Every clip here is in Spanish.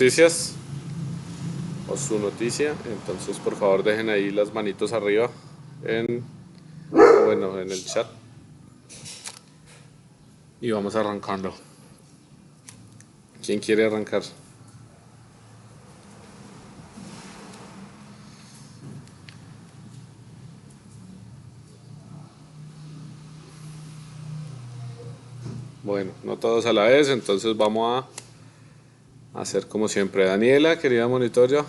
Noticias o su noticia, entonces por favor dejen ahí las manitos arriba en, en el chat y vamos arrancando. ¿Quién quiere arrancar? Bueno, no todos a la vez, entonces vamos a hacer como siempre. Daniela, querida monitorio,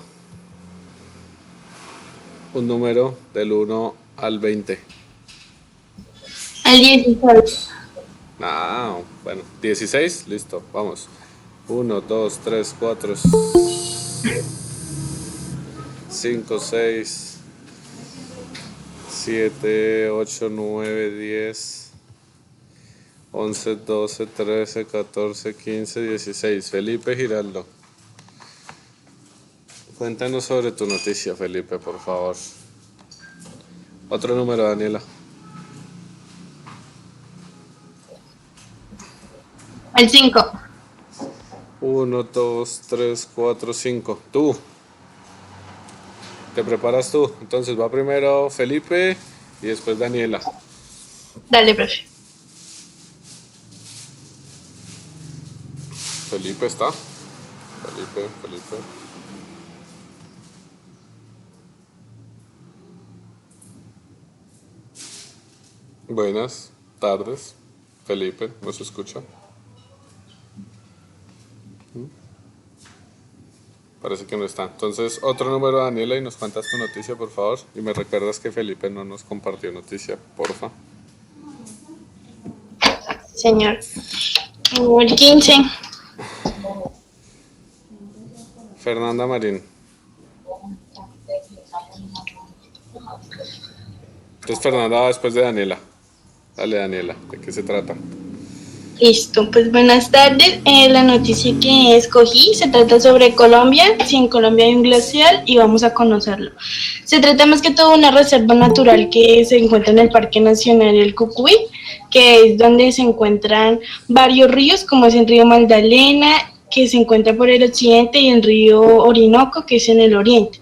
un número del 1 al 20. Al 16. Ah, bueno, 16, listo, vamos. 1, 2, 3, 4, 5, 6, 7, 8, 9, 10, 11, 12, 13, 14, 15, 16. Felipe Giraldo. Cuéntanos sobre tu noticia, Felipe, por favor. Otro número, Daniela. Al 5. 1, 2, 3, 4, 5. Tú. Te preparas tú. Entonces va primero Felipe y después Daniela. Dale, profe. Felipe está. Felipe. Buenas tardes. Felipe, ¿nos escucha? Parece que no está. Entonces, otro número, Daniela, y nos cuentas tu noticia, por favor. Y me recuerdas que Felipe no nos compartió noticia, porfa. Señor. El 15. Fernanda Marín. Entonces, Fernanda va después de Daniela. Dale, Daniela, ¿de qué se trata? Listo, pues buenas tardes. La noticia que escogí se trata sobre Colombia. Si en Colombia hay un glaciar y vamos a conocerlo. Se trata más que todo de una reserva natural que se encuentra en el Parque Nacional El Cucuy, que es donde se encuentran varios ríos, como es el río Magdalena, que se encuentra por el occidente, y el río Orinoco, que es en el oriente.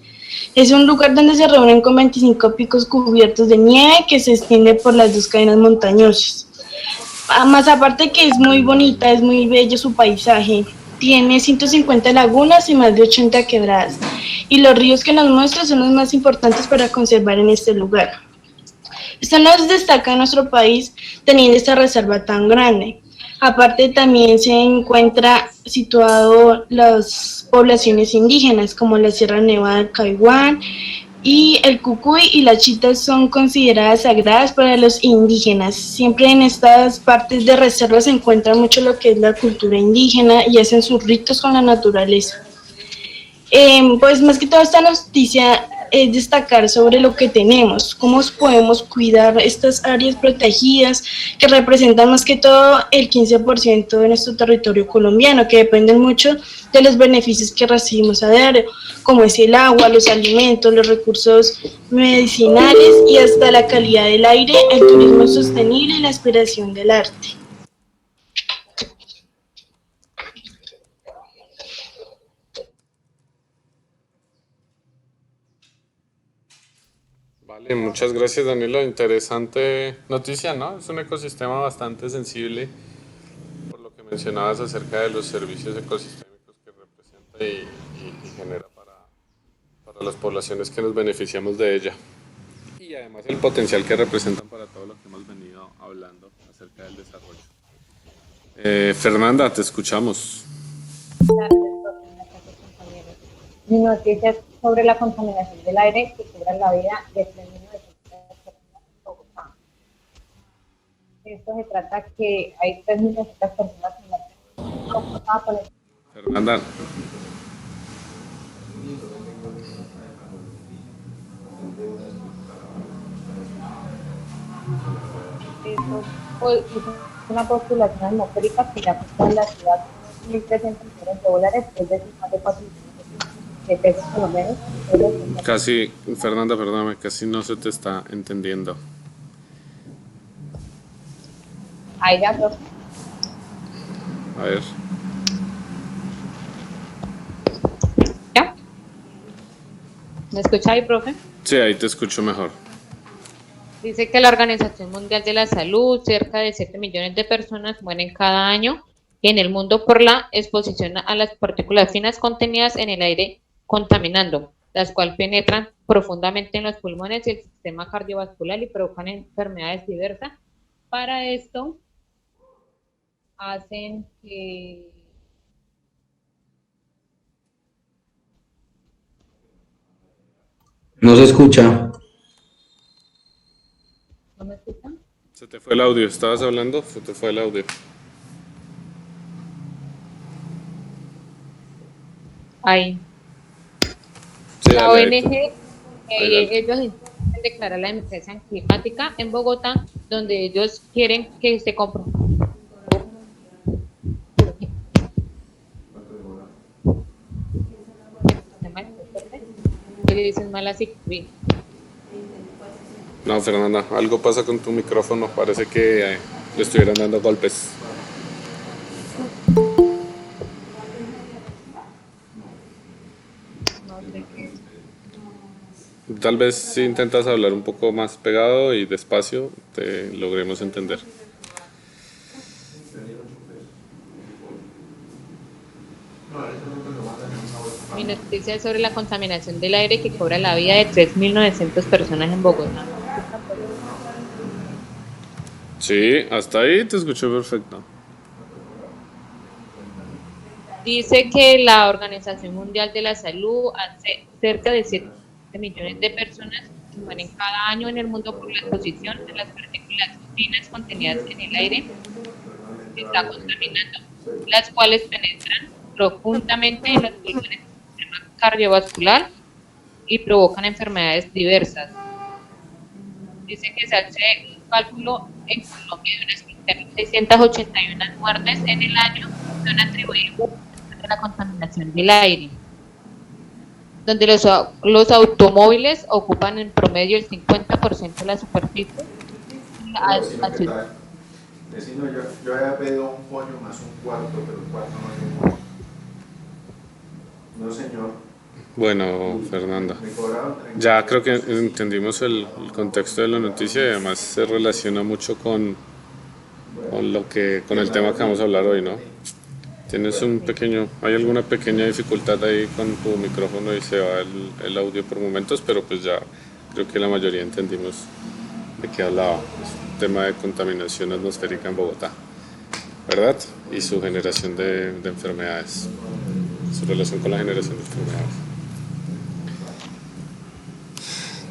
Es un lugar donde se reúnen con 25 picos cubiertos de nieve que se extiende por las dos cadenas montañosas. Más aparte que es muy bonita, es muy bello su paisaje. Tiene 150 lagunas y más de 80 quebradas. Y los ríos que nos muestra son los más importantes para conservar en este lugar. Esto nos destaca en nuestro país teniendo esta reserva tan grande. Aparte también se encuentra situado las poblaciones indígenas como la Sierra Nevada del Caiguán, y el cucuy y las chitas son consideradas sagradas para los indígenas. Siempre en estas partes de reserva se encuentra mucho lo que es la cultura indígena y hacen sus ritos con la naturaleza. Pues más que todo esta noticia es destacar sobre lo que tenemos, cómo podemos cuidar estas áreas protegidas que representan más que todo el 15% de nuestro territorio colombiano, que dependen mucho de los beneficios que recibimos a diario, como es el agua, los alimentos, los recursos medicinales y hasta la calidad del aire, el turismo sostenible y la aspiración del arte. Vale, muchas gracias, Daniela. Interesante noticia, ¿no? Es un ecosistema bastante sensible, por lo que mencionabas acerca de los servicios ecosistémicos que representa y genera para las poblaciones que nos beneficiamos de ella. Y además el potencial que representan para todo lo que hemos venido hablando acerca del desarrollo. Fernanda, te escuchamos. Mi noticia es sobre la contaminación del aire que cobra la vida de 3 millones de personas en Bogotá. Esto se trata que hay 3 millones de personas en Bogotá por el... Fernanda. Esto pues, es una postulación atmosférica que ya cuesta en la ciudad $1.300 millones, es decir, más de 4 millones de pesos colombianos. Casi, Fernanda, perdóname, casi no se te está entendiendo. Ahí ya, profe. A ver. ¿Me escucha ahí, profe? Sí, ahí te escucho mejor. Dice que la Organización Mundial de la Salud, cerca de 7 millones de personas mueren cada año en el mundo por la exposición a las partículas finas contenidas en el aire contaminando, las cuales penetran profundamente en los pulmones y el sistema cardiovascular y provocan enfermedades diversas. Para esto, hacen que... No se escucha. ¿No me escuchan? Se te fue el audio, estabas hablando, se te fue el audio. Ahí. Sí, La dale, ONG, ahí, dale. ellos intentan declarar la emergencia climática en Bogotá, donde ellos quieren que se compre. Le dicen mal así. No, Fernanda, algo pasa con tu micrófono, parece que le estuvieran dando golpes. No sé qué. Tal vez si intentas hablar un poco más pegado y despacio, te logremos entender. Mi noticia es sobre la contaminación del aire que cobra la vida de 3.900 personas en Bogotá. Sí, hasta ahí te escuché perfecto. Dice que la Organización Mundial de la Salud hace cerca de 7 millones de personas que mueren cada año en el mundo por la exposición de las partículas finas contenidas en el aire que está contaminando, las cuales penetran profundamente en los pulmones del sistema cardiovascular y provocan enfermedades diversas. Dice que se hace un cálculo en Colombia de unas 15.681 muertes en el año son atribuidas a la contaminación del aire, donde los automóviles ocupan en promedio el 50% de la superficie. Vecino, yo había pedido un pollo más un cuarto, pero el cuarto no es un pollo. No, señor. Bueno, Fernanda, Me cobraron 30. ya creo que entendimos el contexto de la noticia y además se relaciona mucho con con el tema que vamos a hablar hoy, ¿no? Tienes hay alguna pequeña dificultad ahí con tu micrófono y se va el audio por momentos, pero pues ya creo que la mayoría entendimos de qué hablaba. Es un tema de contaminación atmosférica en Bogotá, ¿verdad? Y su generación de enfermedades, su relación con la generación de enfermedades.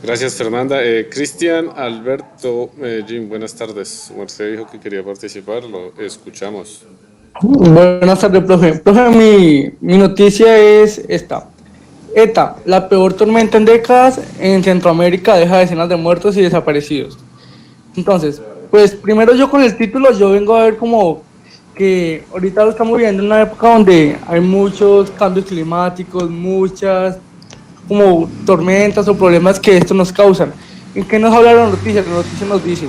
Gracias, Fernanda. Cristian Alberto Jim, buenas tardes. Su merced dijo que quería participar, lo escuchamos. Buenas tardes, profe. Profe, mi noticia es esta. ETA, la peor tormenta en décadas en Centroamérica, deja decenas de muertos y desaparecidos. Entonces, pues primero yo con el título, yo vengo a ver como que ahorita lo estamos viviendo en una época donde hay muchos cambios climáticos, muchas como tormentas o problemas que esto nos causan. ¿En qué nos habla la noticia? La noticia nos dice: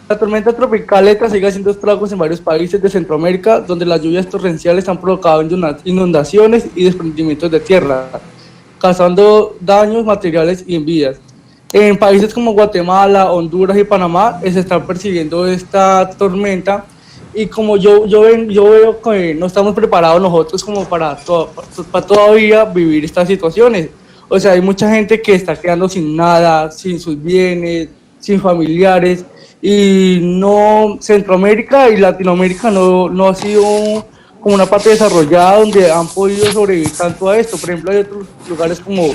la tormenta tropical ETA sigue haciendo estragos en varios países de Centroamérica, donde las lluvias torrenciales han provocado inundaciones y desprendimientos de tierra, causando daños materiales y en vidas. En países como Guatemala, Honduras y Panamá se está percibiendo esta tormenta, y como yo veo que no estamos preparados nosotros como para todavía vivir estas situaciones. O sea, hay mucha gente que está quedando sin nada, sin sus bienes, sin familiares, y no, Centroamérica y Latinoamérica no ha sido como una parte desarrollada donde han podido sobrevivir tanto a esto. Por ejemplo, hay otros lugares como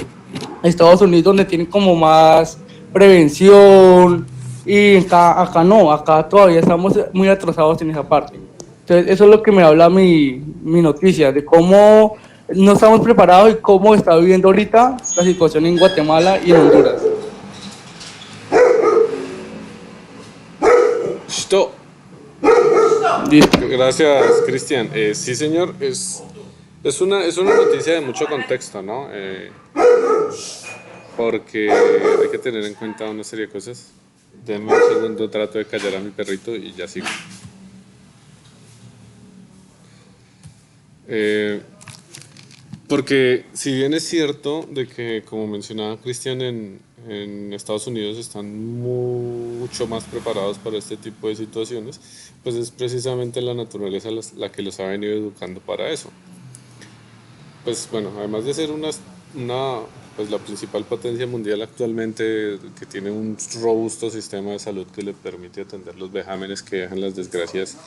Estados Unidos donde tienen como más prevención, y acá no, acá todavía estamos muy atrasados en esa parte. Entonces, eso es lo que me habla mi noticia, de cómo no estamos preparados y cómo está viviendo ahorita la situación en Guatemala y en Honduras. Stop. Gracias, Cristian. Sí, señor, es una noticia de mucho contexto, ¿no? Porque hay que tener en cuenta una serie de cosas. Denme un segundo, trato de callar a mi perrito y ya sigo. Porque si bien es cierto de que, como mencionaba Cristian, en Estados Unidos están mucho más preparados para este tipo de situaciones, pues es precisamente la naturaleza la que los ha venido educando para eso. Pues bueno, además de ser pues la principal potencia mundial actualmente, que tiene un robusto sistema de salud que le permite atender los vejámenes que dejan las desgracias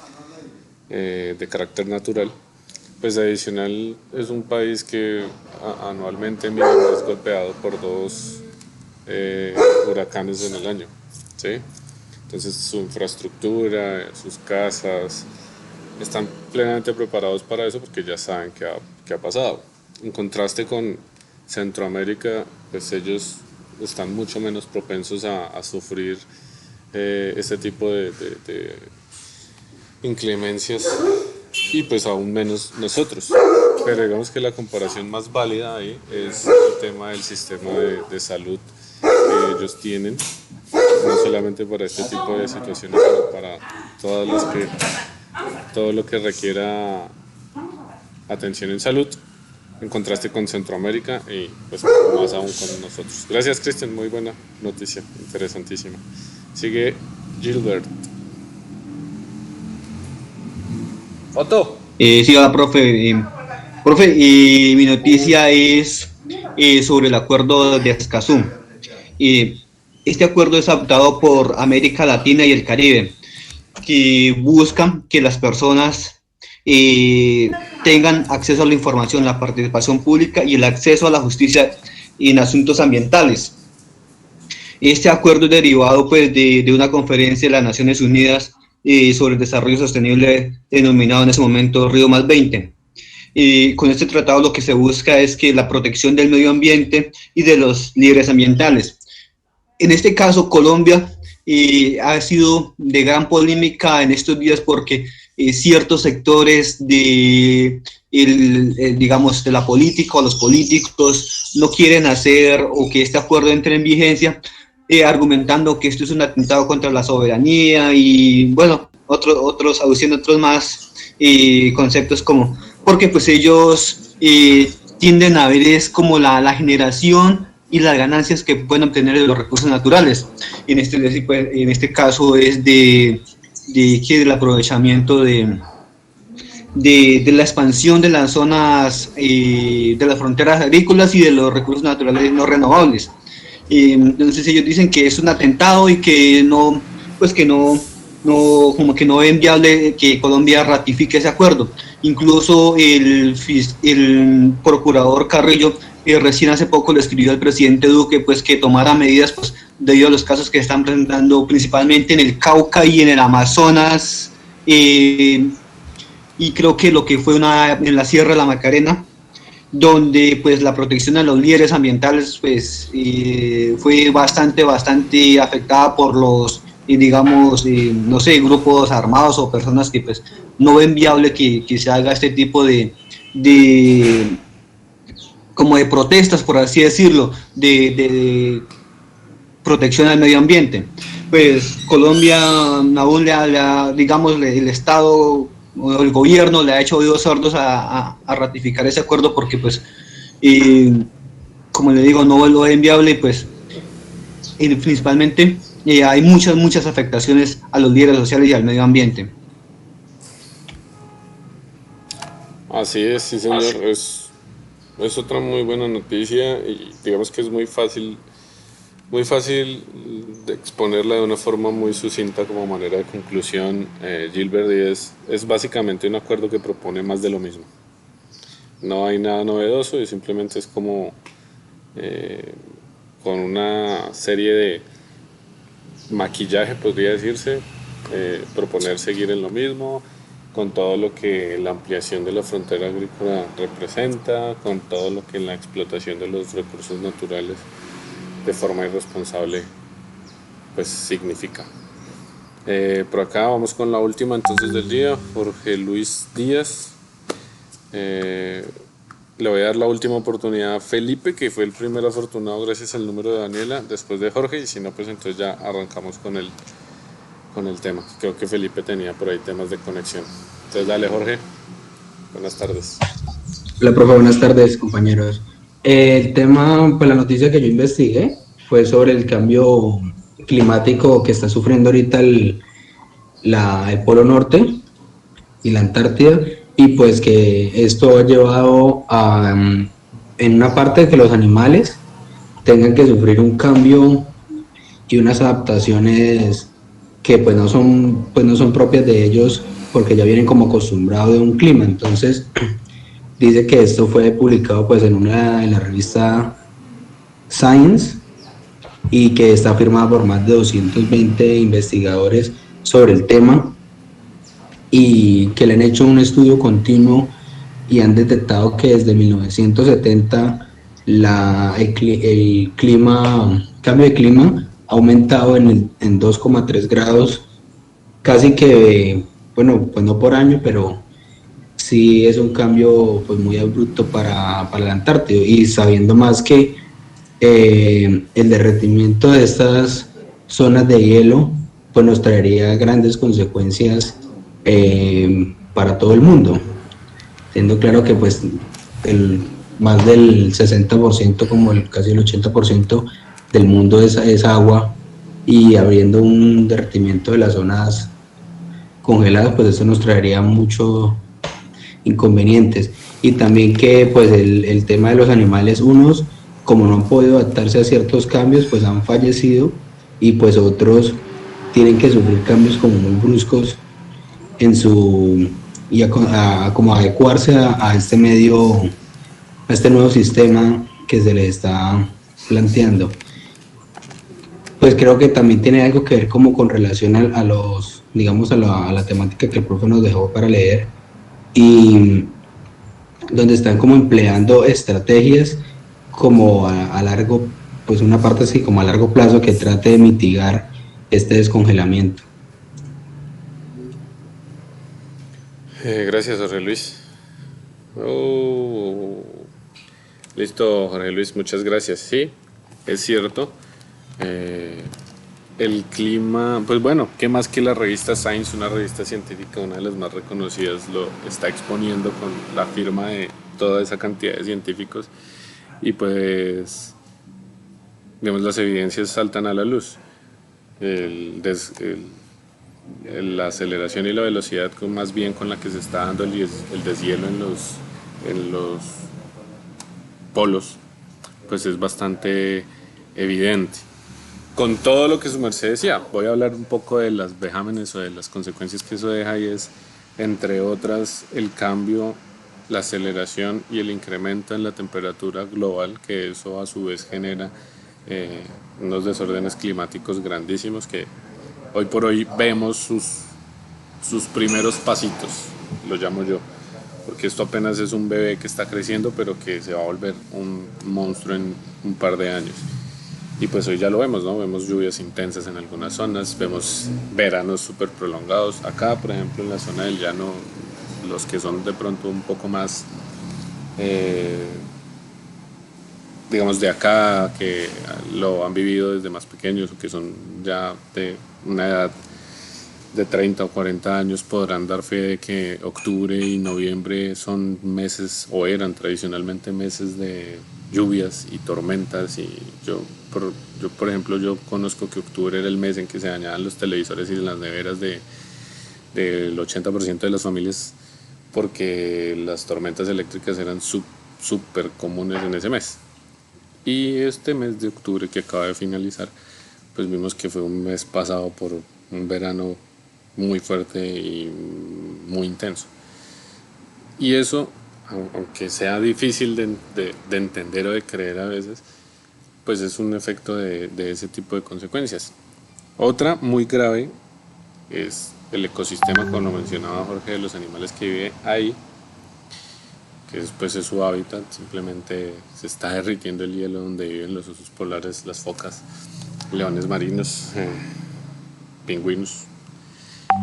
de carácter natural, pues adicional es un país que anualmente mínimo es golpeado por dos huracanes en el año, ¿sí? Entonces su infraestructura, sus casas, están plenamente preparados para eso porque ya saben qué ha pasado. En contraste con Centroamérica, pues ellos están mucho menos propensos a sufrir este tipo de inclemencias y pues aún menos nosotros. Pero digamos que la comparación más válida ahí es el tema del sistema de salud que ellos tienen, no solamente para este tipo de situaciones, sino para todo lo que requiera atención en salud, en contraste con Centroamérica y pues más aún con nosotros. Gracias, Cristian, muy buena noticia, interesantísima. Sigue Gilbert. Otto. Sí, hola, profe. Profe, mi noticia es sobre el acuerdo de Escazú. Este acuerdo es adoptado por América Latina y el Caribe, que buscan que las personas tengan acceso a la información, la participación pública y el acceso a la justicia en asuntos ambientales. Este acuerdo es derivado pues, de una conferencia de las Naciones Unidas sobre el desarrollo sostenible denominado en ese momento Río +20. Con este tratado lo que se busca es que la protección del medio ambiente y de los líderes ambientales. En este caso, Colombia ha sido de gran polémica en estos días porque ciertos sectores digamos, de la política o los políticos no quieren hacer o que este acuerdo entre en vigencia, argumentando que esto es un atentado contra la soberanía y, bueno, otros aduciendo otros más conceptos como, porque pues ellos tienden a ver es como la generación y las ganancias que pueden obtener de los recursos naturales. En este caso es del aprovechamiento de la expansión de las zonas, de las fronteras agrícolas y de los recursos naturales no renovables. Entonces ellos dicen que es un atentado y que no, como que no es viable que Colombia ratifique ese acuerdo. Incluso el procurador Carrillo recién hace poco le escribió al presidente Duque pues que tomara medidas pues debido a los casos que están presentando principalmente en el Cauca y en el Amazonas, y creo que lo que fue en la Sierra de la Macarena, donde pues la protección a los líderes ambientales pues fue bastante afectada por los digamos, no sé, grupos armados o personas que pues no ven viable que se haga este tipo como de protestas, por así decirlo, de protección al medio ambiente. Pues Colombia aún digamos, el Estado o el gobierno le ha hecho oídos sordos a ratificar ese acuerdo porque pues, como le digo, no lo ven viable y pues principalmente hay muchas afectaciones a los líderes sociales y al medio ambiente. Así es, sí señor, es otra muy buena noticia y digamos que es muy fácil de exponerla de una forma muy sucinta como manera de conclusión, Gilbert, y es básicamente un acuerdo que propone más de lo mismo. No hay nada novedoso y simplemente es como con una serie de maquillaje, podría decirse, proponer seguir en lo mismo, con todo lo que la ampliación de la frontera agrícola representa, con todo lo que la explotación de los recursos naturales de forma irresponsable pues significa. Por acá vamos con la última entonces del día, Jorge Luis Díaz. Le voy a dar la última oportunidad a Felipe, que fue el primer afortunado gracias al número de Daniela, después de Jorge, y si no, pues entonces ya arrancamos con el tema. Creo que Felipe tenía por ahí temas de conexión. Entonces dale, Jorge. Buenas tardes. Hola, profe, buenas tardes, compañeros. El tema, pues la noticia que yo investigué fue sobre el cambio climático que está sufriendo ahorita el Polo Norte y la Antártida, y pues que esto ha llevado a, en una parte, que los animales tengan que sufrir un cambio y unas adaptaciones que pues no son propias de ellos porque ya vienen como acostumbrados de un clima. Entonces, dice que esto fue publicado pues en la revista Science y que está firmada por más de 220 investigadores sobre el tema y que le han hecho un estudio continuo y han detectado que desde 1970 el cambio de clima ha aumentado en 2,3 grados, casi que, bueno, pues no por año, pero sí es un cambio pues muy abrupto para el Antártido, y sabiendo más que el derretimiento de estas zonas de hielo pues nos traería grandes consecuencias para todo el mundo, siendo claro que pues más del 60%, como casi el 80% del mundo es agua, y abriendo un derretimiento de las zonas congeladas, pues eso nos traería mucho inconvenientes. Y también que pues el tema de los animales, unos como no han podido adaptarse a ciertos cambios, pues han fallecido, y pues otros tienen que sufrir cambios como muy bruscos en su y como adecuarse a este medio, a este nuevo sistema que se les está planteando. Pues creo que también tiene algo que ver como con relación a los, digamos, a la temática que el profe nos dejó para leer, y donde están como empleando estrategias como a largo, pues una parte así como a largo plazo, que trate de mitigar este descongelamiento. Gracias, Jorge Luis. Oh, listo, Jorge Luis, muchas gracias. Sí, es cierto. Eh, el clima, pues bueno, ¿qué más que la revista Science, una revista científica, una de las más reconocidas, lo está exponiendo con la firma de toda esa cantidad de científicos? Y pues, digamos, las evidencias saltan a la luz. El des- la aceleración y la velocidad más bien con la que se está dando el deshielo en los polos, pues es bastante evidente. Con todo lo que su merced decía, voy a hablar un poco de las vejámenes o de las consecuencias que eso deja, y es, entre otras, el cambio, la aceleración y el incremento en la temperatura global, que eso a su vez genera unos desórdenes climáticos grandísimos que hoy por hoy vemos sus primeros pasitos, lo llamo yo, porque esto apenas es un bebé que está creciendo, pero que se va a volver un monstruo en un par de años. Y pues hoy ya lo vemos, ¿no? Vemos lluvias intensas en algunas zonas, vemos veranos súper prolongados. Acá, por ejemplo, en la zona del llano, los que son de pronto un poco más, eh, digamos, de acá, que lo han vivido desde más pequeños o que son ya de una edad de 30 o 40 años, podrán dar fe de que octubre y noviembre son meses, o eran tradicionalmente meses de lluvias y tormentas. Y por ejemplo, yo conozco que octubre era el mes en que se dañaban los televisores y las neveras del 80% de las familias, porque las tormentas eléctricas eran súper comunes en ese mes. Y este mes de octubre que acaba de finalizar, pues vimos que fue un mes pasado por un verano muy fuerte y muy intenso. Y eso, aunque sea difícil de entender o de creer a veces, pues es un efecto de ese tipo de consecuencias. Otra muy grave es el ecosistema, como lo mencionaba Jorge, de los animales que viven ahí, que después es su hábitat. Simplemente se está derritiendo el hielo donde viven los osos polares, las focas, leones marinos, pingüinos.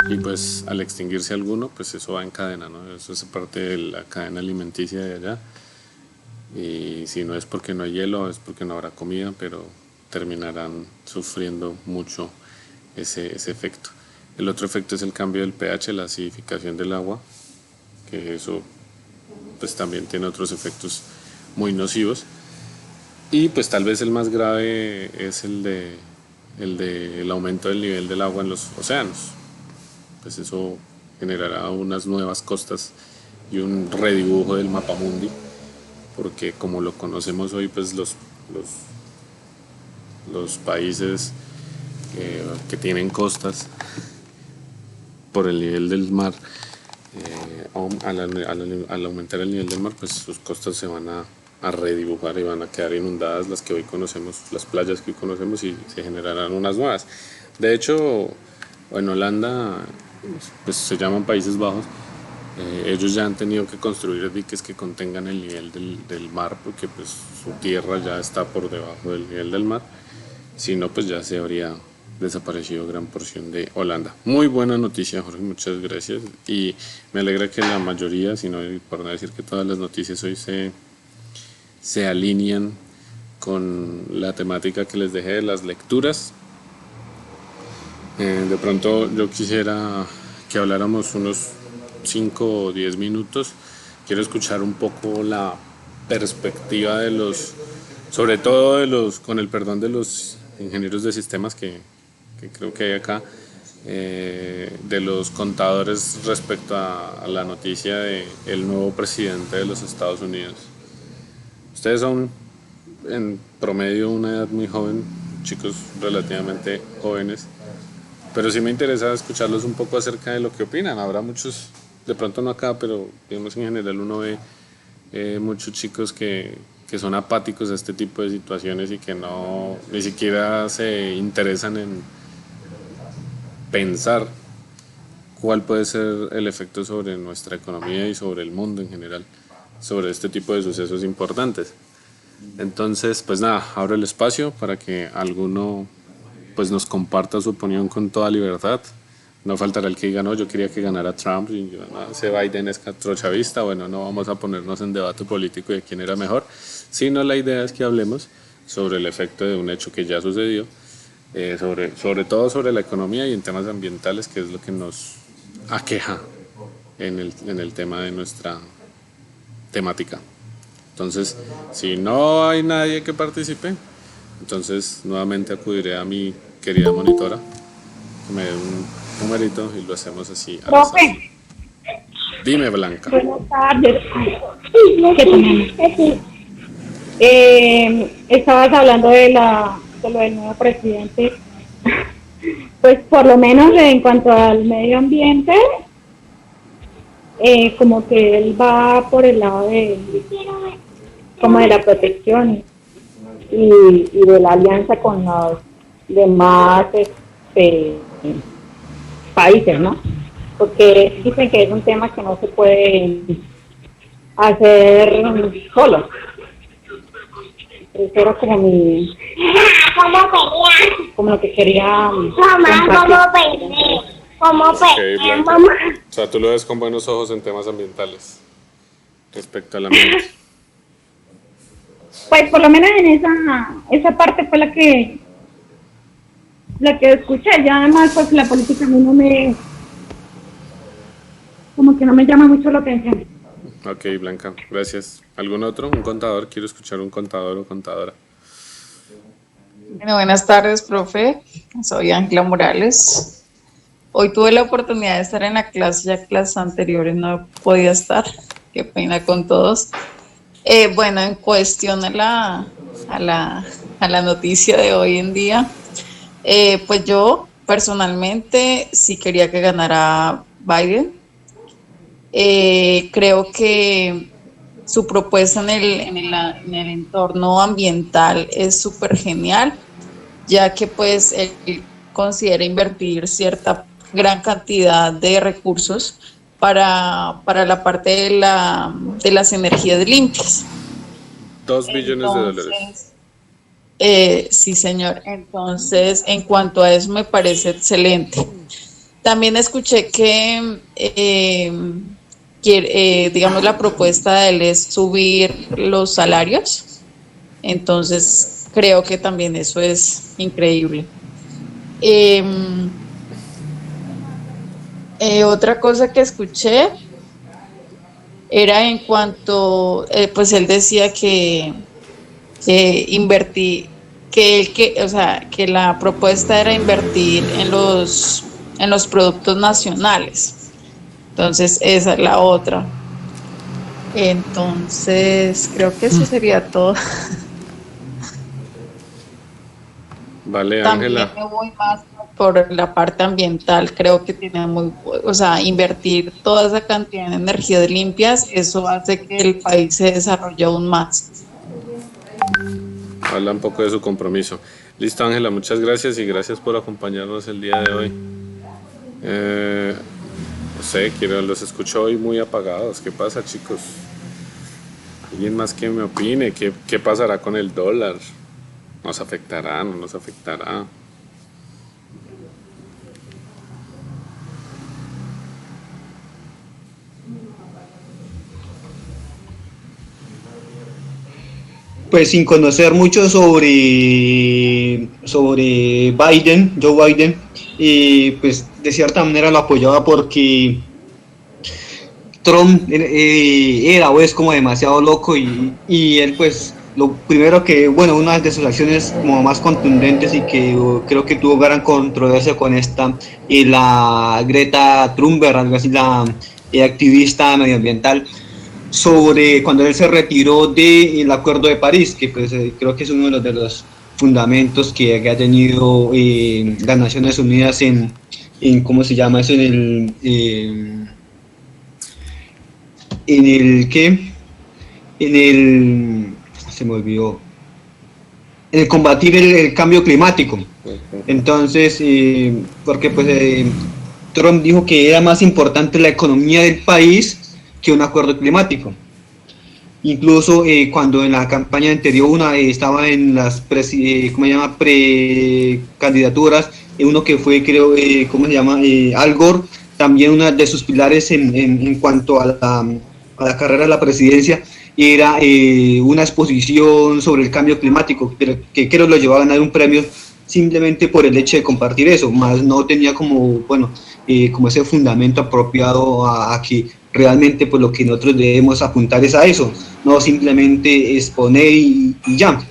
Y pues al extinguirse alguno, pues eso va en cadena, ¿no? Eso es parte de la cadena alimenticia de allá. Y si no es porque no hay hielo, es porque no habrá comida, pero terminarán sufriendo mucho ese efecto. El otro efecto es el cambio del pH, la acidificación del agua, que eso pues también tiene otros efectos muy nocivos. Y pues tal vez el más grave es el aumento del nivel del agua en los océanos. Pues eso generará unas nuevas costas y un redibujo del mapamundi, porque como lo conocemos hoy, pues los países que tienen costas, por el nivel del mar, al aumentar el nivel del mar, pues sus costas se van a redibujar y van a quedar inundadas las que hoy conocemos, las playas que hoy conocemos, y se generarán unas nuevas. De hecho, en Holanda, pues se llaman Países Bajos, ellos ya han tenido que construir diques que contengan el nivel del mar, porque pues su tierra ya está por debajo del nivel del mar. Si no, pues ya se habría desaparecido gran porción de Holanda. Muy buena noticia, Jorge, muchas gracias. Y me alegra que la mayoría, si no, por no decir que todas las noticias hoy se alinean con la temática que les dejé de las lecturas. De pronto yo quisiera que habláramos unos 5 o 10 minutos. Quiero escuchar un poco la perspectiva de los, sobre todo de los, con el perdón de los ingenieros de sistemas que creo que hay acá, de los contadores respecto a la noticia de el nuevo presidente de los Estados Unidos. Ustedes son en promedio una edad muy joven, chicos relativamente jóvenes, pero sí me interesa escucharlos un poco acerca de lo que opinan. Habrá muchos, de pronto no acá, pero digamos en general uno ve muchos chicos que son apáticos a este tipo de situaciones y que no ni siquiera se interesan en pensar cuál puede ser el efecto sobre nuestra economía y sobre el mundo en general, sobre este tipo de sucesos importantes. Entonces, pues nada, abro el espacio para que alguno pues nos comparta su opinión con toda libertad. No faltará el que diga, no, yo quería que ganara Trump, y yo, no, ese Biden es castrochavista. Bueno, no vamos a ponernos en debate político de quién era mejor, sino la idea es que hablemos sobre el efecto de un hecho que ya sucedió, sobre todo sobre la economía y en temas ambientales, que es lo que nos aqueja en el tema de nuestra temática. Entonces, si no hay nadie que participe, entonces nuevamente acudiré a mi querida monitora, que me dé un numerito y lo hacemos así. Profe. Dime, Blanca. Buenas tardes. ¿Qué tenemos? Estabas hablando de lo del nuevo presidente. Pues por lo menos en cuanto al medio ambiente, como que él va por el lado como de la protección y de la alianza con los demás países, ¿no? Porque dicen que es un tema que no se puede hacer solo. Eso era como como lo que quería Okay, Blanca. O sea, tú lo ves con buenos ojos en temas ambientales respecto al ambiente. Pues por lo menos en esa parte fue la que escuché. Ya además pues la política a mí como que no me llama mucho la atención. Ok, Blanca, gracias. ¿Algún otro? ¿Un contador? Quiero escuchar un contador o contadora. Bueno, buenas tardes, profe. Soy Ángela Morales. Hoy tuve la oportunidad de estar en la clase, ya clases anteriores no podía estar. Qué pena con todos. Bueno, en cuestión a la noticia de hoy en día, pues yo personalmente sí quería que ganara Biden. Creo que su propuesta en el entorno ambiental es súper genial, ya que pues él considera invertir cierta gran cantidad de recursos para la parte de las energías limpias. 2 billones de dólares. Sí, señor. Entonces, en cuanto a eso, me parece excelente. También escuché que digamos, la propuesta de él es subir los salarios. Entonces, creo que también eso es increíble. Otra cosa que escuché era en cuanto, pues él decía que invertir, o sea, que la propuesta era invertir en los productos nacionales. Entonces, esa es la otra. Entonces, creo que eso sería todo. Vale, También Ángela. me voy más por la parte ambiental. Creo que tiene o sea, invertir toda esa cantidad de energías limpias, eso hace que el país se desarrolle aún más. Habla un poco de su compromiso. Listo, Ángela, muchas gracias y gracias por acompañarnos el día de hoy. No sé, los escucho hoy muy apagados. ¿Qué pasa, chicos? ¿Alguien más que me opine? ¿Qué pasará con el dólar? ¿Nos afectará? ¿No nos afectará? Pues sin conocer mucho sobre Biden, Joe Biden, y pues de cierta manera lo apoyaba porque Trump era o es como demasiado loco y él pues lo primero que, bueno, una de sus acciones como más contundentes y que creo que tuvo gran controversia con esta, la Greta Thunberg, algo así, la activista medioambiental, sobre cuando él se retiró del Acuerdo de París, que pues creo que es uno de los fundamentos que ha tenido las Naciones Unidas en ¿cómo se llama eso? Se me olvidó, en el combatir el cambio climático. Entonces, porque pues Trump dijo que era más importante la economía del país que un acuerdo climático. Incluso cuando en la campaña anterior estaba en las precandidaturas, uno que fue, creo, Al Gore, también una de sus pilares en cuanto a la carrera de la presidencia era una exposición sobre el cambio climático, pero que creo lo llevaba a ganar un premio simplemente por el hecho de compartir eso, más no tenía como ese fundamento apropiado a que realmente pues lo que nosotros debemos apuntar es a eso, no simplemente exponer y ya,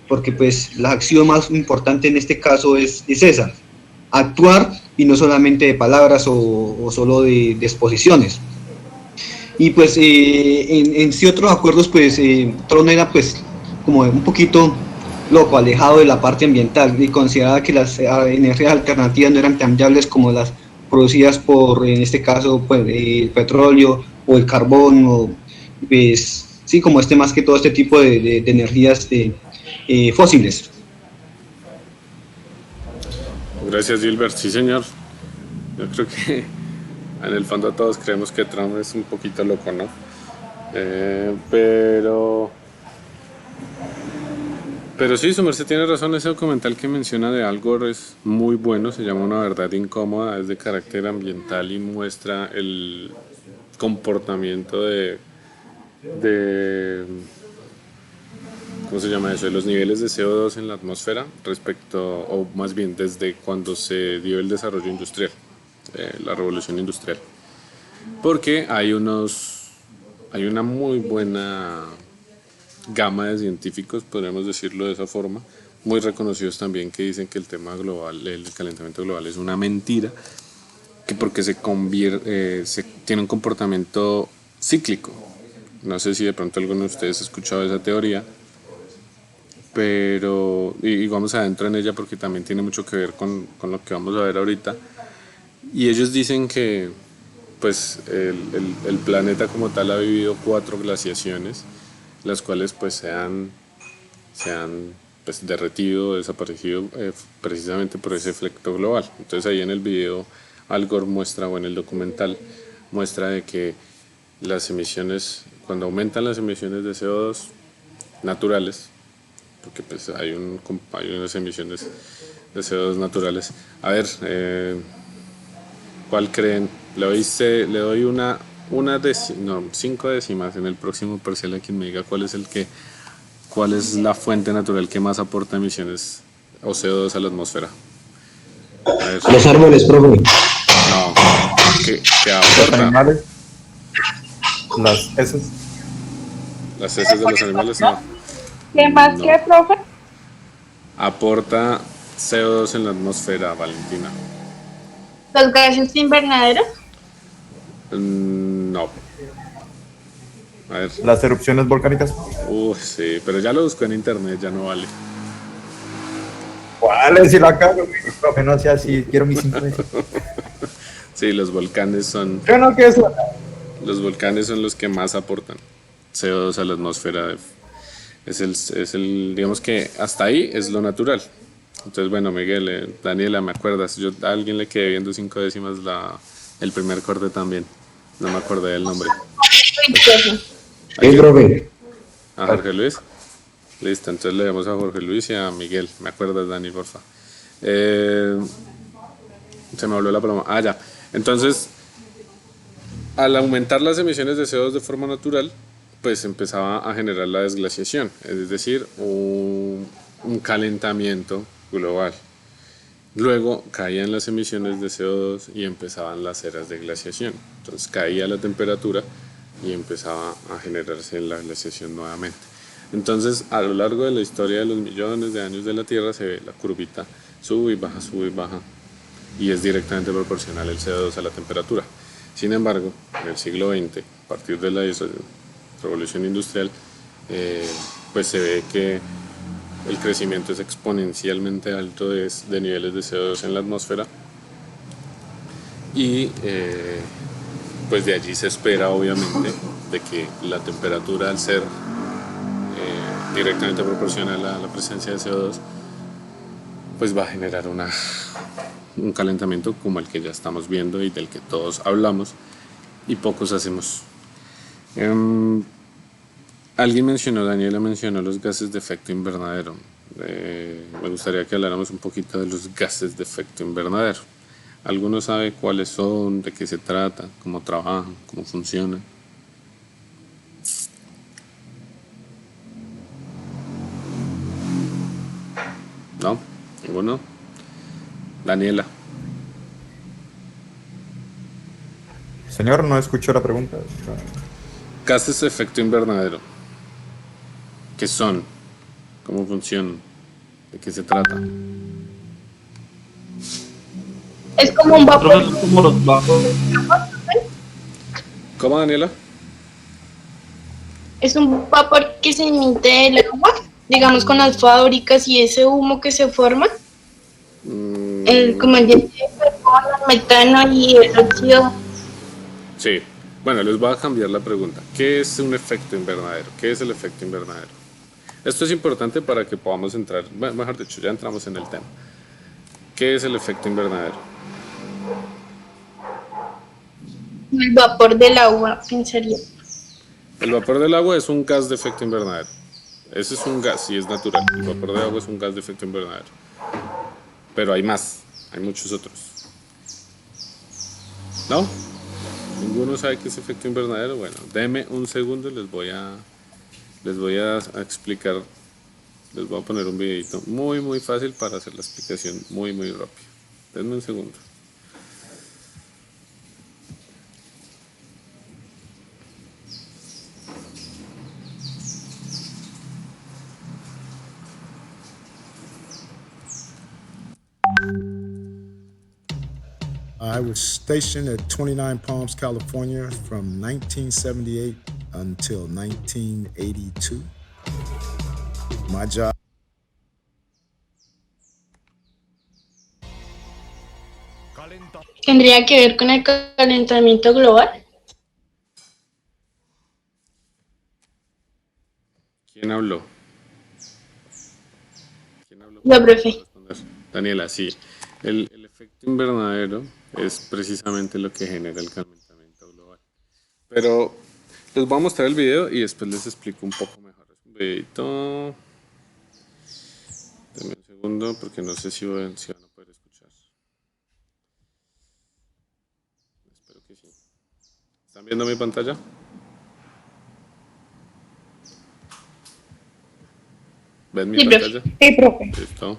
porque pues la acción más importante en este caso es esa, actuar y no solamente de palabras o solo de exposiciones. Y pues en sí otros acuerdos pues Trump era pues como un poquito loco, alejado de la parte ambiental y consideraba que las energías alternativas no eran tan viables como las producidas por, en este caso, pues, el petróleo o el carbón, o pues, sí, como más que todo este tipo de energías fósiles. Gracias, Gilbert. Sí, señor. Yo creo que en el fondo todos creemos que Trump es un poquito loco, ¿no? Pero sí, su merced tiene razón, ese documental que menciona de Al Gore es muy bueno, se llama Una verdad incómoda, es de carácter ambiental y muestra el comportamiento de ¿cómo se llama eso? De los niveles de CO2 en la atmósfera respecto, o más bien desde cuando se dio el desarrollo industrial, la revolución industrial. Porque hay una muy buena gama de científicos, podríamos decirlo de esa forma, muy reconocidos también, que dicen que el tema global, el calentamiento global es una mentira, que porque tiene un comportamiento cíclico. No sé si de pronto alguno de ustedes ha escuchado esa teoría, pero y vamos adentro en ella porque también tiene mucho que ver con lo que vamos a ver ahorita. Y ellos dicen que pues el planeta como tal ha vivido 4 glaciaciones, las cuales pues se han pues derretido, desaparecido precisamente por ese efecto global. Entonces ahí en el video Al Gore muestra, o en el documental muestra de que las emisiones, cuando aumentan las emisiones de CO2 naturales, porque pues hay unas emisiones de CO2 naturales. A ver, ¿cuál creen? Le doy 5 décimas en el próximo parcial a quien me diga cuál es la fuente natural que más aporta emisiones o CO2 a la atmósfera. A ver. Los árboles, profe. No, que aporta. Las heces. Las heces de los animales no. ¿Qué más No. que, profe? Aporta CO2 en la atmósfera, Valentina. Los gases de invernadero. No. A ver. Las erupciones volcánicas. Sí, pero ya lo busco en internet, ya no vale. ¿Cuál? Si la cago, profe, no sea así, quiero mis 5 meses. Sí, los volcanes son Yo no quiero eso. los que más aportan CO2 a la atmósfera. Es el, digamos que hasta ahí es lo natural. Entonces, bueno, Miguel, Daniela, ¿me acuerdas? Yo a alguien le quedé viendo 5 décimas el primer corte también. No me acordé del nombre. Sí, profe. ¿A Jorge Luis? Listo, entonces le damos a Jorge Luis y a Miguel. ¿Me acuerdas, Dani, porfa? Se me habló la broma. Ah, ya. Entonces, al aumentar las emisiones de CO2 de forma natural, pues empezaba a generar la desglaciación, es decir, un calentamiento global. Luego caían las emisiones de CO2 y empezaban las eras de glaciación. Entonces caía la temperatura y empezaba a generarse la glaciación nuevamente. Entonces, a lo largo de la historia de los millones de años de la Tierra se ve la curvita sube y baja, y es directamente proporcional el CO2 a la temperatura. Sin embargo, en el siglo XX, a partir de la revolución industrial, pues se ve que el crecimiento es exponencialmente alto de niveles de CO2 en la atmósfera, y pues de allí se espera obviamente de que la temperatura, al ser directamente proporcional a la presencia de CO2, pues va a generar un calentamiento como el que ya estamos viendo y del que todos hablamos y pocos hacemos. Alguien mencionó, Daniela mencionó los gases de efecto invernadero. Me gustaría que habláramos un poquito de los gases de efecto invernadero. ¿Alguno sabe cuáles son, de qué se trata, cómo trabajan, cómo funcionan? ¿No? ¿Ninguno? Daniela. Señor, no escuchó la pregunta. Gases de efecto invernadero. ¿Qué son? ¿Cómo funcionan? ¿De qué se trata? Es como un vapor. ¿Cómo, Daniela? Es un vapor que se emite del agua, digamos con las fábricas y ese humo que se forma. Como el dióxido de carbono, el metano y el óxido. Sí. Bueno, les voy a cambiar la pregunta. ¿Qué es un efecto invernadero? ¿Qué es el efecto invernadero? Esto es importante para que podamos entrar, bueno, mejor dicho, ya entramos en el tema. ¿Qué es el efecto invernadero? El vapor del agua, pensaría. El vapor del agua es un gas de efecto invernadero. Ese es un gas y es natural. El vapor de agua es un gas de efecto invernadero. Pero hay más, hay muchos otros. ¿No? ¿Ninguno sabe qué es efecto invernadero? Bueno, denme un segundo, les voy a explicar. Les voy a poner un videito muy fácil para hacer la explicación muy rápido. Denme un segundo. I was stationed at 29 Palms, California from 1978 until 1982. My job. ¿Tendría que ver con el calentamiento global? ¿Quién habló? Yo, profe. Daniela, sí. El efecto invernadero es precisamente lo que genera el calentamiento global. Pero les voy a mostrar el video y después les explico un poco mejor. Es un videito. Denme un segundo porque no sé si van a poder escuchar. Espero que sí. ¿Están viendo mi pantalla? ¿Ven mi pantalla? Sí, profe. Listo.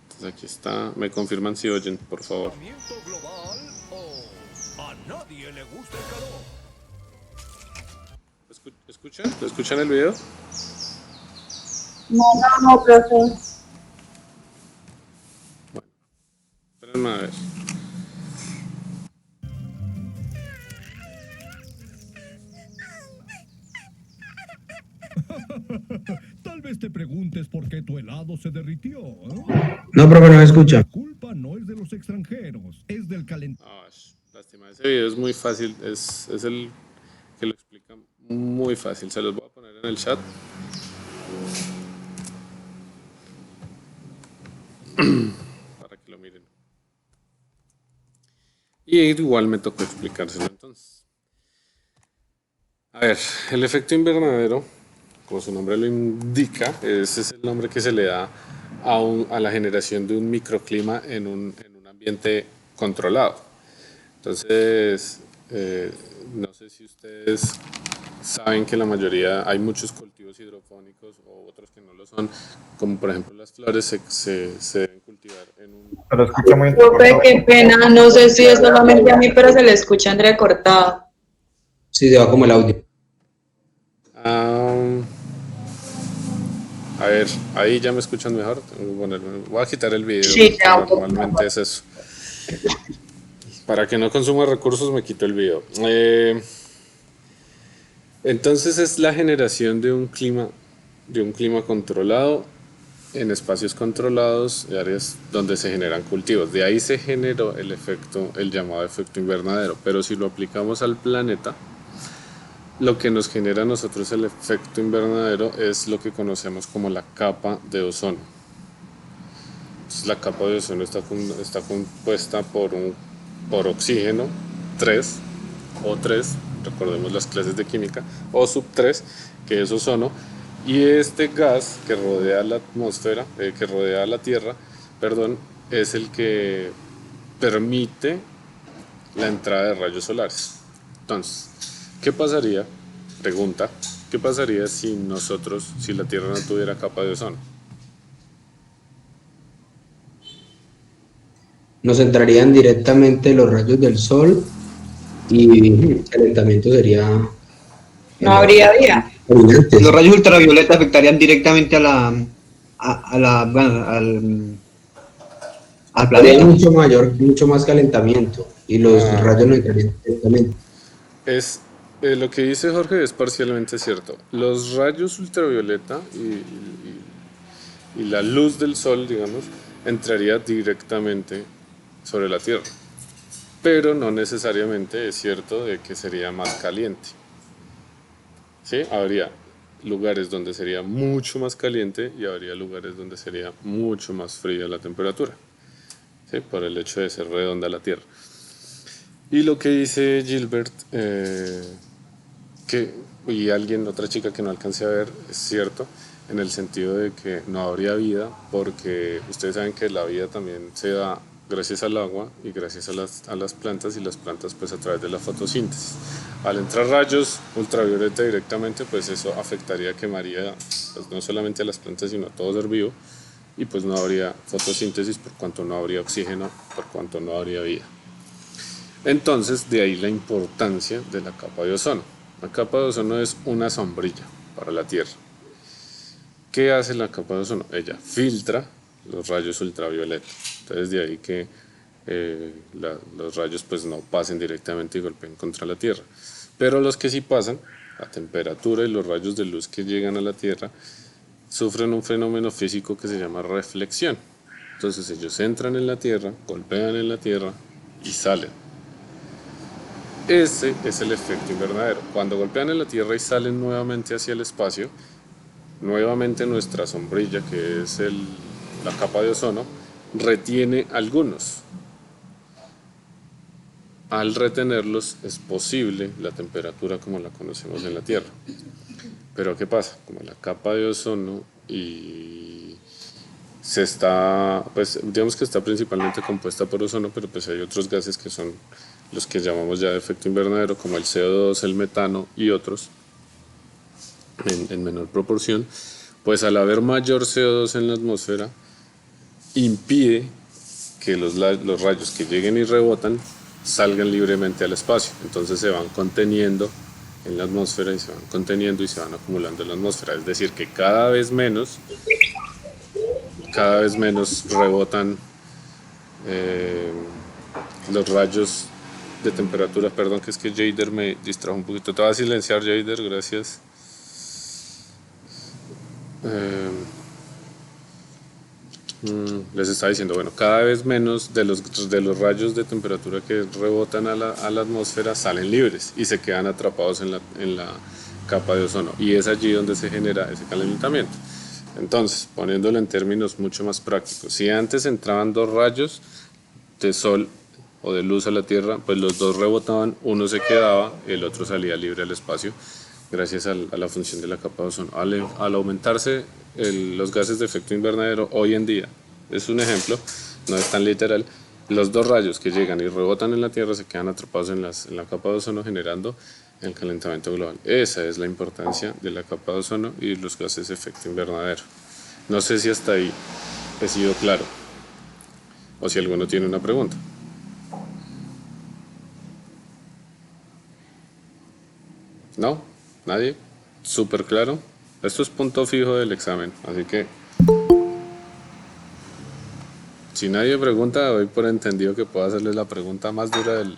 Entonces aquí está. Me confirman si oyen, por favor. escuchan? ¿Lo escuchan el video? No, profe. Espérenme a ver. Tal vez te preguntes por qué tu helado se derritió. No, profe, no me escucha. La culpa no es de los extranjeros, es del calentamiento. Lástima, ese video es muy fácil, es el que lo explica muy fácil. Se los voy a poner en el chat. Para que lo miren. Y igual me tocó explicárselo entonces. A ver, el efecto invernadero, como su nombre lo indica, ese es el nombre que se le da a la generación de un microclima en un ambiente controlado. Entonces, no sé si ustedes saben que la mayoría, hay muchos cultivos hidropónicos o otros que no lo son, como por ejemplo las flores se deben cultivar en un... Se lo escucha muy Profe, qué pena, no sé si es solamente a mí, pero se le escucha entrecortado. Sí, se va como el audio. A ver, ahí ya me escuchan mejor. Voy a quitar el video. Sí, ya, normalmente es eso. Para que no consuma recursos me quito el video. Entonces es la generación de un clima controlado en espacios controlados y áreas donde se generan cultivos. De ahí se generó el llamado efecto invernadero. Pero si lo aplicamos al planeta, lo que nos genera a nosotros el efecto invernadero es lo que conocemos como la capa de ozono. Entonces, la capa de ozono está compuesta por oxígeno 3, O3, recordemos las clases de química, O sub 3, que es ozono, y este gas que rodea la atmósfera, que rodea la Tierra, es el que permite la entrada de rayos solares. Entonces, ¿qué pasaría? Pregunta, ¿qué pasaría si la Tierra no tuviera capa de ozono? Nos entrarían directamente los rayos del sol y el calentamiento sería... No habría vida. Los rayos ultravioleta afectarían directamente al planeta. Mucho más calentamiento y los rayos no entrarían directamente. Lo que dice Jorge es parcialmente cierto. Los rayos ultravioleta y la luz del sol, digamos, entraría directamente sobre la Tierra. Pero no necesariamente es cierto de que sería más caliente. ¿Sí? Habría lugares donde sería mucho más caliente y habría lugares donde sería mucho más fría la temperatura. ¿Sí? Por el hecho de ser redonda la Tierra. Y lo que dice Gilbert, y otra chica que no alcancé a ver, es cierto, en el sentido de que no habría vida, porque ustedes saben que la vida también se da gracias al agua y gracias a las plantas, y las plantas pues a través de la fotosíntesis. Al entrar rayos ultravioleta directamente, pues eso afectaría, quemaría pues, no solamente a las plantas, sino a todo ser vivo, y pues no habría fotosíntesis por cuanto no habría oxígeno, por cuanto no habría vida. Entonces, de ahí la importancia de la capa de ozono. La capa de ozono es una sombrilla para la Tierra. ¿Qué hace la capa de ozono? Ella filtra los rayos ultravioleta. Entonces, de ahí que los rayos pues no pasen directamente y golpeen contra la Tierra. Pero los que sí pasan, la temperatura y los rayos de luz que llegan a la Tierra, sufren un fenómeno físico que se llama reflexión. Entonces, ellos entran en la Tierra, golpean en la Tierra y salen. Ese es el efecto invernadero. Cuando golpean en la Tierra y salen nuevamente hacia el espacio, nuevamente nuestra sombrilla, que es la capa de ozono, retiene algunos. Al retenerlos es posible la temperatura como la conocemos en la Tierra. Pero ¿qué pasa? Como la capa de ozono pues digamos que está principalmente compuesta por ozono, pero pues hay otros gases que son los que llamamos ya de efecto invernadero, como el CO2, el metano y otros, en menor proporción, pues al haber mayor CO2 en la atmósfera, impide que los rayos que lleguen y rebotan salgan libremente al espacio. Entonces se van conteniendo en la atmósfera y se van conteniendo y se van acumulando en la atmósfera. Es decir, que cada vez menos rebotan los rayos de temperatura. Perdón, que es que Jader me distrajo un poquito. Te voy a silenciar, Jader, gracias. Les estaba diciendo, bueno, cada vez menos de los rayos de temperatura que rebotan a la atmósfera salen libres y se quedan atrapados en la capa de ozono, y es allí donde se genera ese calentamiento. Entonces, poniéndolo en términos mucho más prácticos, si antes entraban 2 rayos de sol o de luz a la Tierra, pues los 2 rebotaban, uno se quedaba y el otro salía libre al espacio gracias a la función de la capa de ozono. Al aumentarse los gases de efecto invernadero hoy en día, es un ejemplo, no es tan literal, los 2 rayos que llegan y rebotan en la Tierra se quedan atrapados en la capa de ozono, generando el calentamiento global. Esa es la importancia de la capa de ozono y los gases de efecto invernadero. No sé si hasta ahí he sido claro o si alguno tiene una pregunta. ¿No? ¿Nadie? ¿Súper claro? Esto es punto fijo del examen, así que si nadie pregunta, doy por entendido que puedo hacerle la pregunta más dura del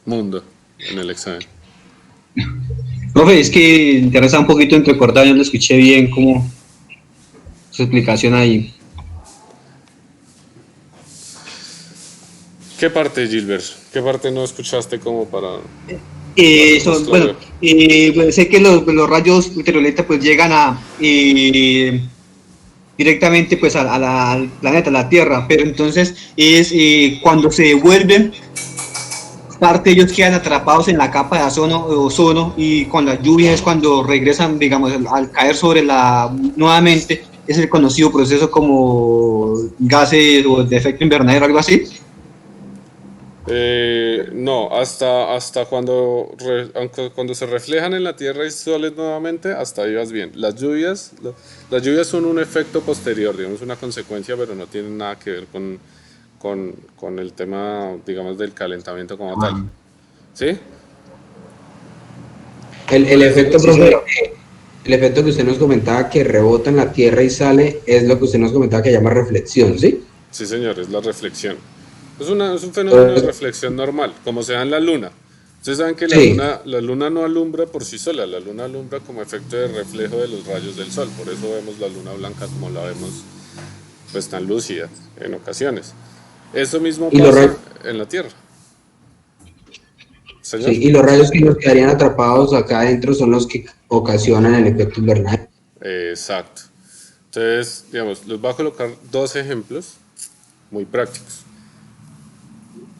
mundo en el examen. Profe, es que interesa un poquito entrecortado, yo no escuché bien como su explicación ahí. ¿Qué parte, Gilbert? ¿Qué parte no escuchaste como para...? Bueno, sé que los rayos ultravioleta pues llegan directamente pues al planeta, a la Tierra, pero entonces es cuando se devuelven, parte de ellos quedan atrapados en la capa de ozono, y con las lluvias es cuando regresan, digamos, al caer nuevamente, es el conocido proceso como gases o de efecto invernadero, algo así. No, hasta cuando se reflejan en la Tierra y soles nuevamente, hasta ahí vas bien. Las lluvias son un efecto posterior, digamos, una consecuencia, pero no tienen nada que ver con el tema, digamos, del calentamiento como tal. ¿Sí? El efecto, profe, el efecto que usted nos comentaba que rebota en la Tierra y sale, es lo que usted nos comentaba que llama reflexión, ¿sí? Sí, señor, es la reflexión. Es un fenómeno de reflexión normal, como se da en la Luna. Ustedes saben que la luna no alumbra por sí sola, la Luna alumbra como efecto de reflejo de los rayos del Sol. Por eso vemos la Luna blanca como la vemos, pues tan lúcida en ocasiones. Eso mismo pasa en la Tierra. ¿Señor? Sí, y los rayos que nos quedarían atrapados acá adentro son los que ocasionan el efecto invernadero. Exacto. Entonces, digamos, les voy a colocar 2 ejemplos muy prácticos.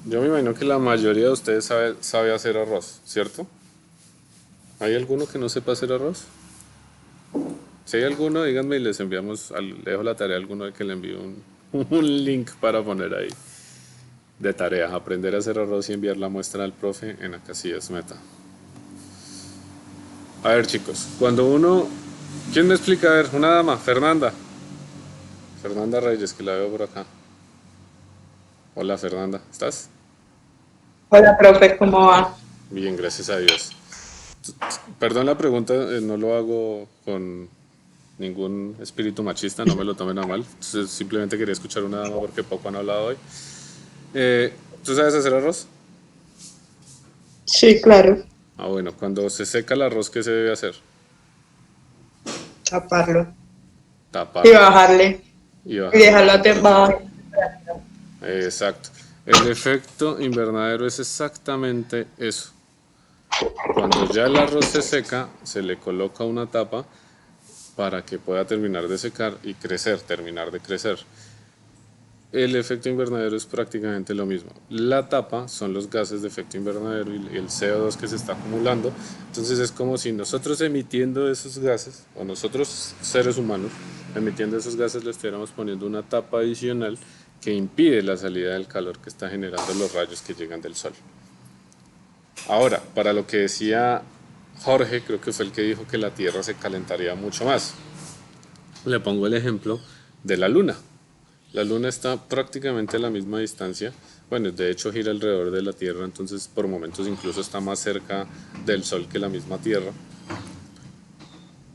Yo me imagino que la mayoría de ustedes sabe hacer arroz, ¿cierto? ¿Hay alguno que no sepa hacer arroz? Si hay alguno, díganme y les enviamos, le dejo la tarea a alguno de que le envíe un link para poner ahí de tarea, aprender a hacer arroz y enviar la muestra al profe en Acacias Meta. A ver, chicos, ¿quién me explica? A ver, una dama, Fernanda Reyes, que la veo por acá. Hola, Fernanda, ¿estás? Hola, profe, ¿cómo va? Bien, gracias a Dios. Perdón la pregunta, no lo hago con ningún espíritu machista, no me lo tomen a mal. Entonces, simplemente quería escuchar una dama porque poco han hablado hoy. ¿Tú sabes hacer arroz? Sí, claro. Ah, bueno, cuando se seca el arroz, ¿qué se debe hacer? Taparlo. Taparlo. Y bajarle. Y dejarlo a bajar. Exacto. El efecto invernadero es exactamente eso. Cuando ya el arroz se seca, se le coloca una tapa para que pueda terminar de secar y terminar de crecer. El efecto invernadero es prácticamente lo mismo. La tapa son los gases de efecto invernadero y el CO2 que se está acumulando. Entonces es como si nosotros emitiendo esos gases, o nosotros seres humanos emitiendo esos gases, le estuviéramos poniendo una tapa adicional que impide la salida del calor que está generando los rayos que llegan del sol. Ahora, para lo que decía Jorge, creo que fue el que dijo que la Tierra se calentaría mucho más. Le pongo el ejemplo de la Luna. La Luna está prácticamente a la misma distancia. Bueno, de hecho gira alrededor de la Tierra, entonces por momentos incluso está más cerca del Sol que la misma Tierra.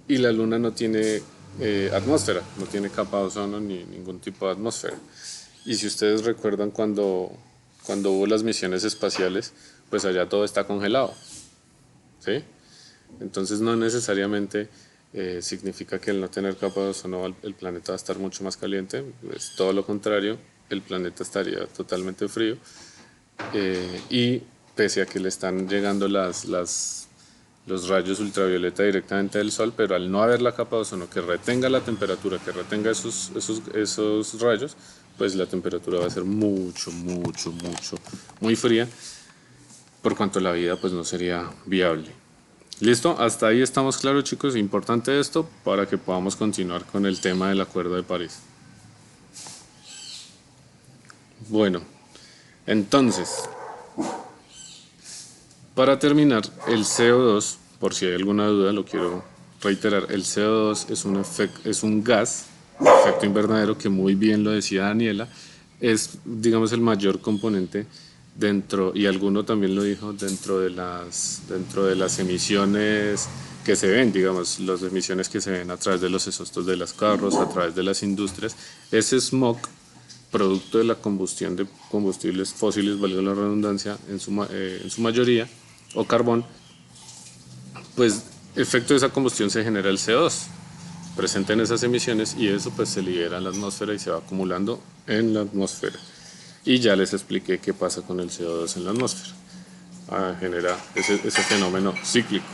Y la Luna no tiene atmósfera, no tiene capa de ozono ni ningún tipo de atmósfera. Y si ustedes recuerdan cuando hubo las misiones espaciales, pues allá todo está congelado, ¿sí? Entonces no necesariamente significa que al no tener capa de ozono el planeta va a estar mucho más caliente, es todo lo contrario, el planeta estaría totalmente frío y pese a que le están llegando los rayos ultravioleta directamente del sol, pero al no haber la capa de ozono que retenga la temperatura, que retenga esos rayos, pues la temperatura va a ser muy fría, por cuanto la vida pues no sería viable. ¿Listo? Hasta ahí estamos claros, chicos. Importante esto para que podamos continuar con el tema del Acuerdo de París. Bueno, entonces, para terminar, el CO2, por si hay alguna duda, lo quiero reiterar, el CO2 es un gas, efecto invernadero, que muy bien lo decía Daniela, es, digamos, el mayor componente dentro, y alguno también lo dijo, dentro de las emisiones que se ven, digamos, las emisiones que se ven a través de los exhaustos de los carros, a través de las industrias. Ese smog, producto de la combustión de combustibles fósiles, valga la redundancia, en su mayoría, o carbón, pues efecto de esa combustión se genera el CO2 presente en esas emisiones, y eso pues se libera en la atmósfera y se va acumulando en la atmósfera. Y ya les expliqué qué pasa con el CO2 en la atmósfera. Genera ese fenómeno cíclico.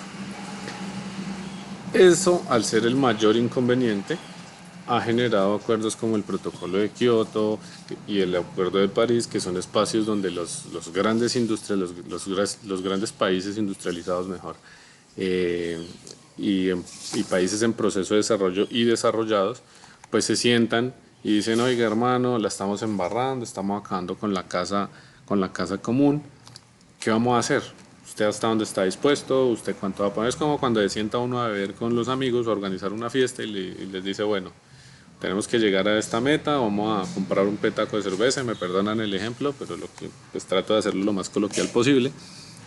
Eso, al ser el mayor inconveniente, ha generado acuerdos como el Protocolo de Kioto y el Acuerdo de París, que son espacios donde los grandes industrias, los grandes países industrializados mejor, y países en proceso de desarrollo y desarrollados, pues se sientan y dicen: oiga, hermano, la estamos embarrando, estamos acabando con la casa común, ¿qué vamos a hacer? ¿Usted hasta dónde está dispuesto? ¿Usted cuánto va a poner? Es como cuando se sienta uno a beber con los amigos o a organizar una fiesta y les dice: bueno, tenemos que llegar a esta meta, vamos a comprar un petaco de cerveza, me perdonan el ejemplo, pero pues trato de hacerlo lo más coloquial posible.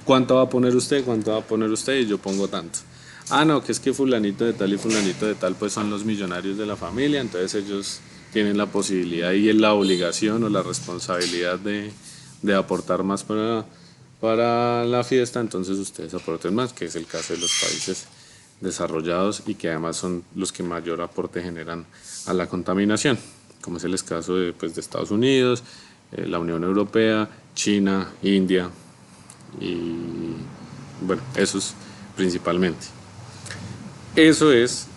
¿Cuánto va a poner usted? ¿Cuánto va a poner usted? Y yo pongo tanto. No, que es que fulanito de tal y fulanito de tal pues son los millonarios de la familia, entonces ellos tienen la posibilidad y la obligación o la responsabilidad de aportar más para la fiesta, entonces ustedes aporten más, que es el caso de los países desarrollados y que además son los que mayor aporte generan a la contaminación, como es el caso de Estados Unidos, la Unión Europea, China, India y bueno, esos principalmente. Eso es,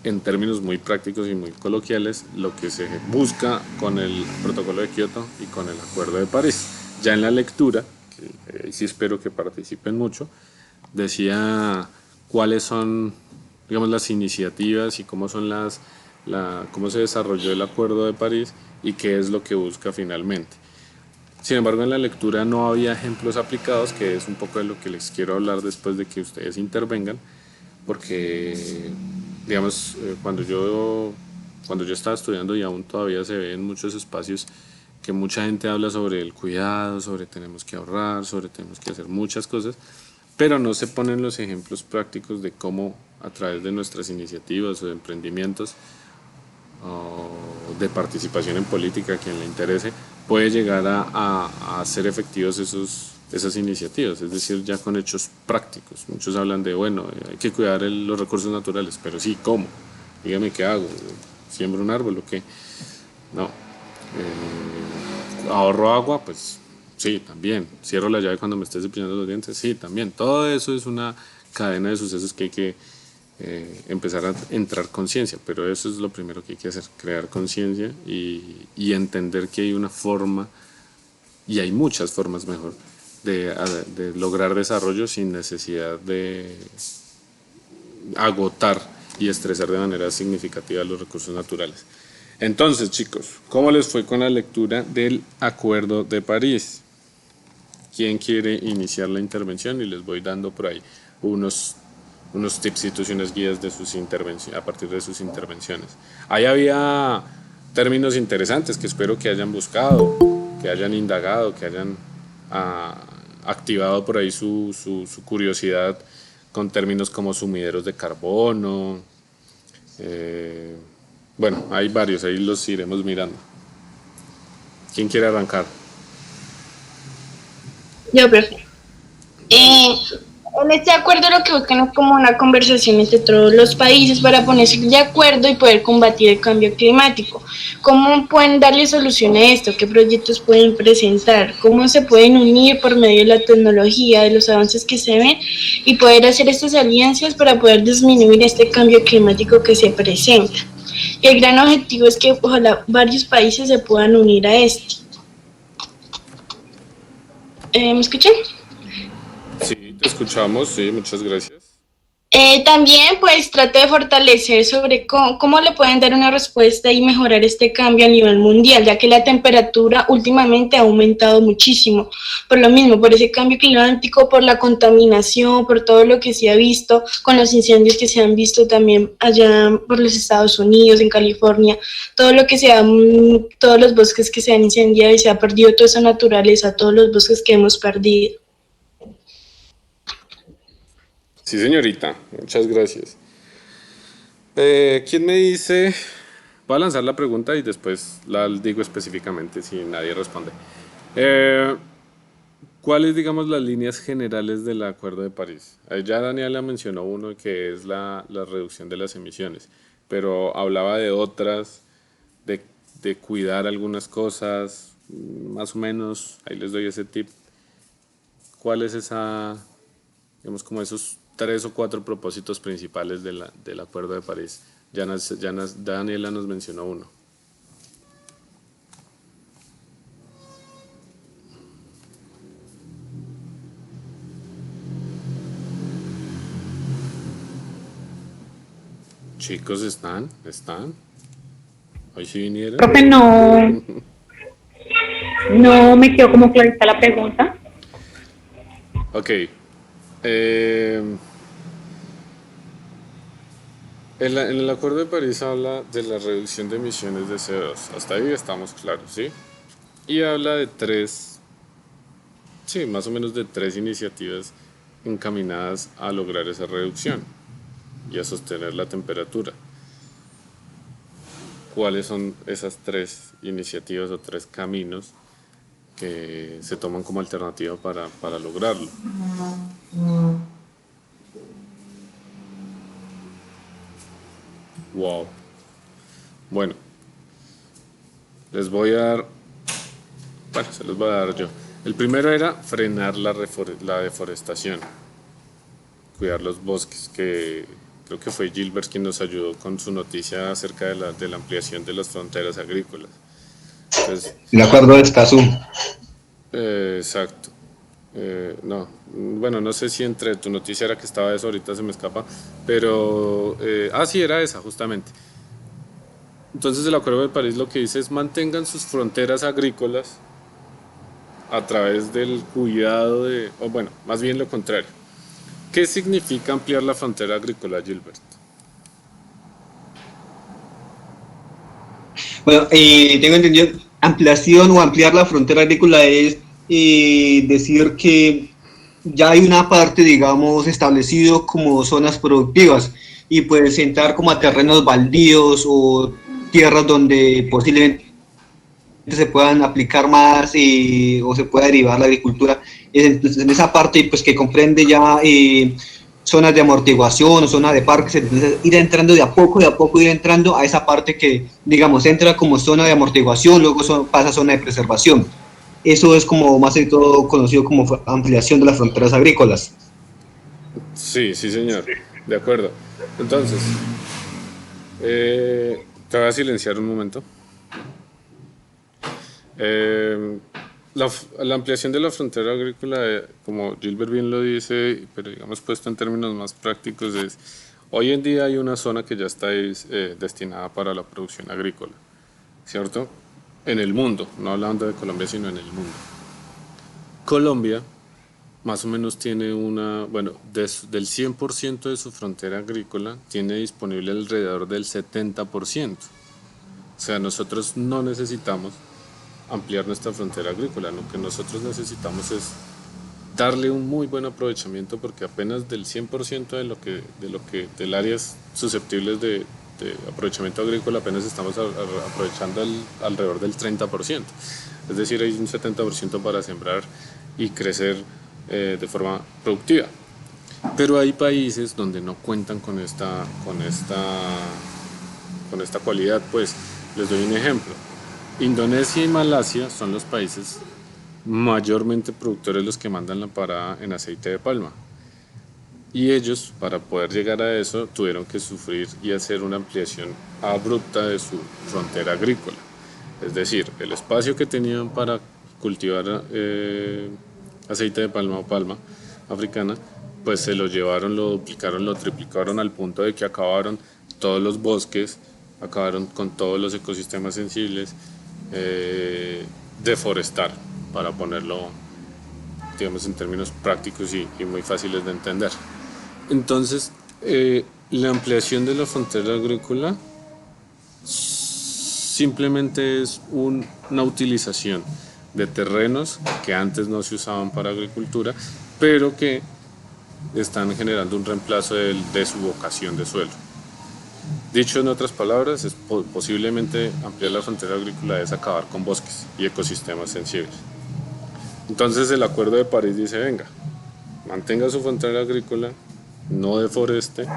en términos muy prácticos y muy coloquiales, lo que se busca con el Protocolo de Kioto y con el Acuerdo de París. Ya en la lectura, que sí espero que participen mucho, decía cuáles son, digamos, las iniciativas y cómo son cómo se desarrolló el Acuerdo de París y qué es lo que busca finalmente. Sin embargo, en la lectura no había ejemplos aplicados, que es un poco de lo que les quiero hablar después de que ustedes intervengan, porque, digamos, cuando yo estaba estudiando, y aún todavía se ve en muchos espacios, que mucha gente habla sobre el cuidado, sobre tenemos que ahorrar, sobre tenemos que hacer muchas cosas, pero no se ponen los ejemplos prácticos de cómo a través de nuestras iniciativas o de emprendimientos o de participación en política, a quien le interese, puede llegar a hacer efectivos esas iniciativas, es decir, ya con hechos prácticos. Muchos hablan de, bueno, hay que cuidar los recursos naturales, pero sí, ¿cómo? Dígame qué hago, ¿siembro un árbol o qué? No. ¿Ahorro agua? Pues sí, también. ¿Cierro la llave cuando me esté cepillando los dientes? Sí, también. Todo eso es una cadena de sucesos que hay que empezar a entrar conciencia, pero eso es lo primero que hay que hacer, crear conciencia y entender que hay una forma, y hay muchas formas mejor, de lograr desarrollo sin necesidad de agotar y estresar de manera significativa los recursos naturales. Entonces, chicos, ¿cómo les fue con la lectura del Acuerdo de París? ¿Quién quiere iniciar la intervención? Y les voy dando por ahí unos tipsitos y unas guías de sus intervenciones, a partir de sus intervenciones. Ahí había términos interesantes que espero que hayan buscado, que hayan indagado, que hayan activado por ahí su curiosidad con términos como sumideros de carbono. Bueno, hay varios, ahí los iremos mirando. ¿Quién quiere arrancar? Yo, profe. En este acuerdo lo que buscan es como una conversación entre todos los países para ponerse de acuerdo y poder combatir el cambio climático. ¿Cómo pueden darle solución a esto? ¿Qué proyectos pueden presentar? ¿Cómo se pueden unir por medio de la tecnología, de los avances que se ven y poder hacer estas alianzas para poder disminuir este cambio climático que se presenta? Y el gran objetivo es que ojalá varios países se puedan unir a este. ¿Me escuchan? Sí, te escuchamos, sí, muchas gracias. También pues trate de fortalecer sobre cómo le pueden dar una respuesta y mejorar este cambio a nivel mundial, ya que la temperatura últimamente ha aumentado muchísimo, por lo mismo, por ese cambio climático, por la contaminación, por todo lo que se ha visto, con los incendios que se han visto también allá por los Estados Unidos, en California, todo lo que todos los bosques que se han incendiado y se ha perdido toda esa naturaleza, todos los bosques que hemos perdido. Sí, señorita, muchas gracias. ¿Quién me dice? Voy a lanzar la pregunta y después la digo específicamente si nadie responde. ¿Cuáles, digamos, las líneas generales del Acuerdo de París? Ya Daniela mencionó uno que es la reducción de las emisiones, pero hablaba de otras, de cuidar algunas cosas, más o menos, ahí les doy ese tip. ¿Cuál es esa, digamos, como esos 3 o 4 propósitos principales del Acuerdo de París? Daniela nos mencionó uno. Chicos, ¿están? Hoy sí vinieron. Profe, no me quedó como clarita la pregunta. Ok. En el Acuerdo de París habla de la reducción de emisiones de CO2. Hasta ahí estamos claros, ¿sí? Y habla de más o menos de 3 iniciativas encaminadas a lograr esa reducción y a sostener la temperatura. ¿Cuáles son esas 3 iniciativas o 3 caminos que se toman como alternativa para lograrlo? Wow. Bueno, se los voy a dar yo. El primero era frenar la deforestación, cuidar los bosques, que creo que fue Gilbert quien nos ayudó con su noticia acerca de la ampliación de las fronteras agrícolas. Entonces, El acuerdo de Escazú. Exacto. No, bueno, no sé si entre tu noticia era que estaba eso, ahorita se me escapa, pero sí, era esa justamente. Entonces el Acuerdo de París lo que dice es mantengan sus fronteras agrícolas a través del cuidado o bueno, más bien lo contrario. ¿Qué significa ampliar la frontera agrícola, Gilbert? Bueno, tengo entendido, ampliación o ampliar la frontera agrícola es decir que ya hay una parte, digamos, establecido como zonas productivas y pues entrar como a terrenos baldíos o tierras donde posiblemente se puedan aplicar más o se pueda derivar la agricultura. Entonces, en esa parte pues que comprende ya zonas de amortiguación o zonas de parques, entonces ir entrando de a poco ir entrando a esa parte que, digamos, entra como zona de amortiguación, luego pasa a zona de preservación. Eso es como más que todo conocido como ampliación de las fronteras agrícolas. Sí, señor, de acuerdo. Entonces, te voy a silenciar un momento. La ampliación de la frontera agrícola, como Gilbert bien lo dice, pero digamos puesto en términos más prácticos, es hoy en día hay una zona que ya está destinada para la producción agrícola, ¿cierto? En el mundo, no hablando de Colombia, sino en el mundo. Colombia más o menos tiene del 100% de su frontera agrícola, tiene disponible alrededor del 70%. O sea, nosotros no necesitamos ampliar nuestra frontera agrícola, lo que nosotros necesitamos es darle un muy buen aprovechamiento, porque apenas del 100% del áreas susceptibles de aprovechamiento agrícola apenas estamos aprovechando alrededor del 30%. Es decir, hay un 70% para sembrar y crecer de forma productiva. Pero hay países donde no cuentan con esta cualidad. Pues les doy un ejemplo. Indonesia y Malasia son los países mayormente productores, los que mandan la parada en aceite de palma. Y ellos, para poder llegar a eso, tuvieron que sufrir y hacer una ampliación abrupta de su frontera agrícola. Es decir, el espacio que tenían para cultivar aceite de palma o palma africana, pues se lo llevaron, lo duplicaron, lo triplicaron, al punto de que acabaron todos los bosques, acabaron con todos los ecosistemas sensibles, deforestaron, para ponerlo, digamos, en términos prácticos y muy fáciles de entender. Entonces, la ampliación de la frontera agrícola simplemente es una utilización de terrenos que antes no se usaban para agricultura, pero que están generando un reemplazo de su vocación de suelo. Dicho en otras palabras, es posiblemente ampliar la frontera agrícola es acabar con bosques y ecosistemas sensibles. Entonces el Acuerdo de París dice, venga, mantenga su frontera agrícola, no deforeste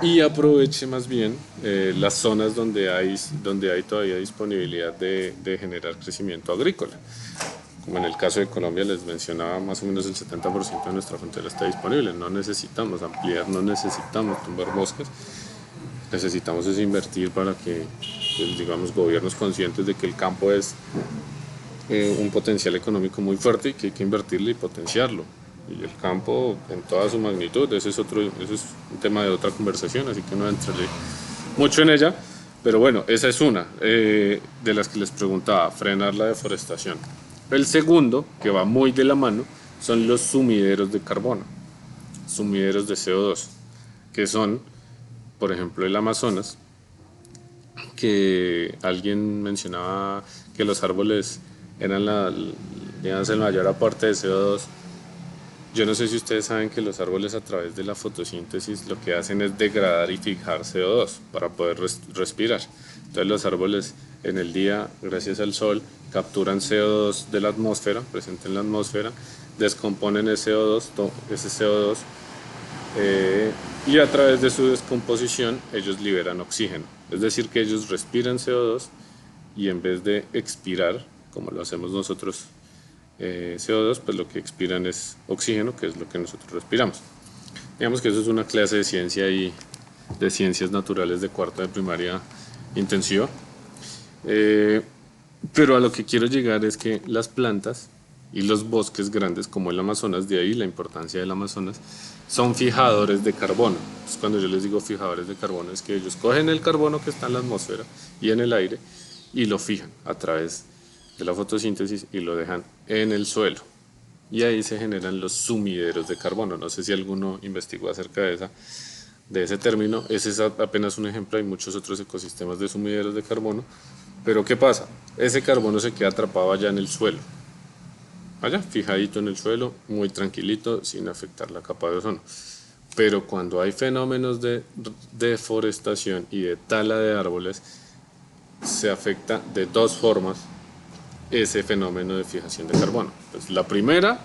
y aproveche más bien las zonas donde hay todavía disponibilidad de generar crecimiento agrícola. Como en el caso de Colombia les mencionaba, más o menos el 70% de nuestra frontera está disponible. No necesitamos ampliar, no necesitamos tumbar bosques, necesitamos es invertir para que, digamos, gobiernos conscientes de que el campo es un potencial económico muy fuerte y que hay que invertirle y potenciarlo. Y el campo en toda su magnitud, ese es un tema de otra conversación, así que no entraré mucho en ella. Pero bueno, esa es una de las que les preguntaba, frenar la deforestación. El segundo, que va muy de la mano, son los sumideros de carbono, sumideros de CO2, que son, por ejemplo, el Amazonas, que alguien mencionaba que los árboles eran el mayor aporte de CO2. Yo no sé si ustedes saben que los árboles, a través de la fotosíntesis, lo que hacen es degradar y fijar CO2 para poder respirar. Entonces los árboles en el día, gracias al sol, capturan CO2 de la atmósfera, presente en la atmósfera, descomponen ese CO2 y a través de su descomposición ellos liberan oxígeno. Es decir, que ellos respiran CO2 y en vez de expirar, como lo hacemos nosotros, CO2, pues lo que expiran es oxígeno, que es lo que nosotros respiramos. Digamos que eso es una clase de ciencia y de ciencias naturales de cuarto de primaria intensiva. Pero a lo que quiero llegar es que las plantas y los bosques grandes como el Amazonas, de ahí la importancia del Amazonas, son fijadores de carbono. Entonces, cuando yo les digo fijadores de carbono, es que ellos cogen el carbono que está en la atmósfera y en el aire y lo fijan a través de la fotosíntesis y lo dejan en el suelo. Y ahí se generan los sumideros de carbono. No sé si alguno investigó acerca de ese término. Ese es apenas un ejemplo, hay muchos otros ecosistemas de sumideros de carbono. Pero ¿qué pasa? Ese carbono se queda atrapado allá en el suelo. Allá, fijadito en el suelo, muy tranquilito, sin afectar la capa de ozono. Pero cuando hay fenómenos de deforestación y de tala de árboles, se afecta de dos formas ese fenómeno de fijación de carbono. Pues la primera,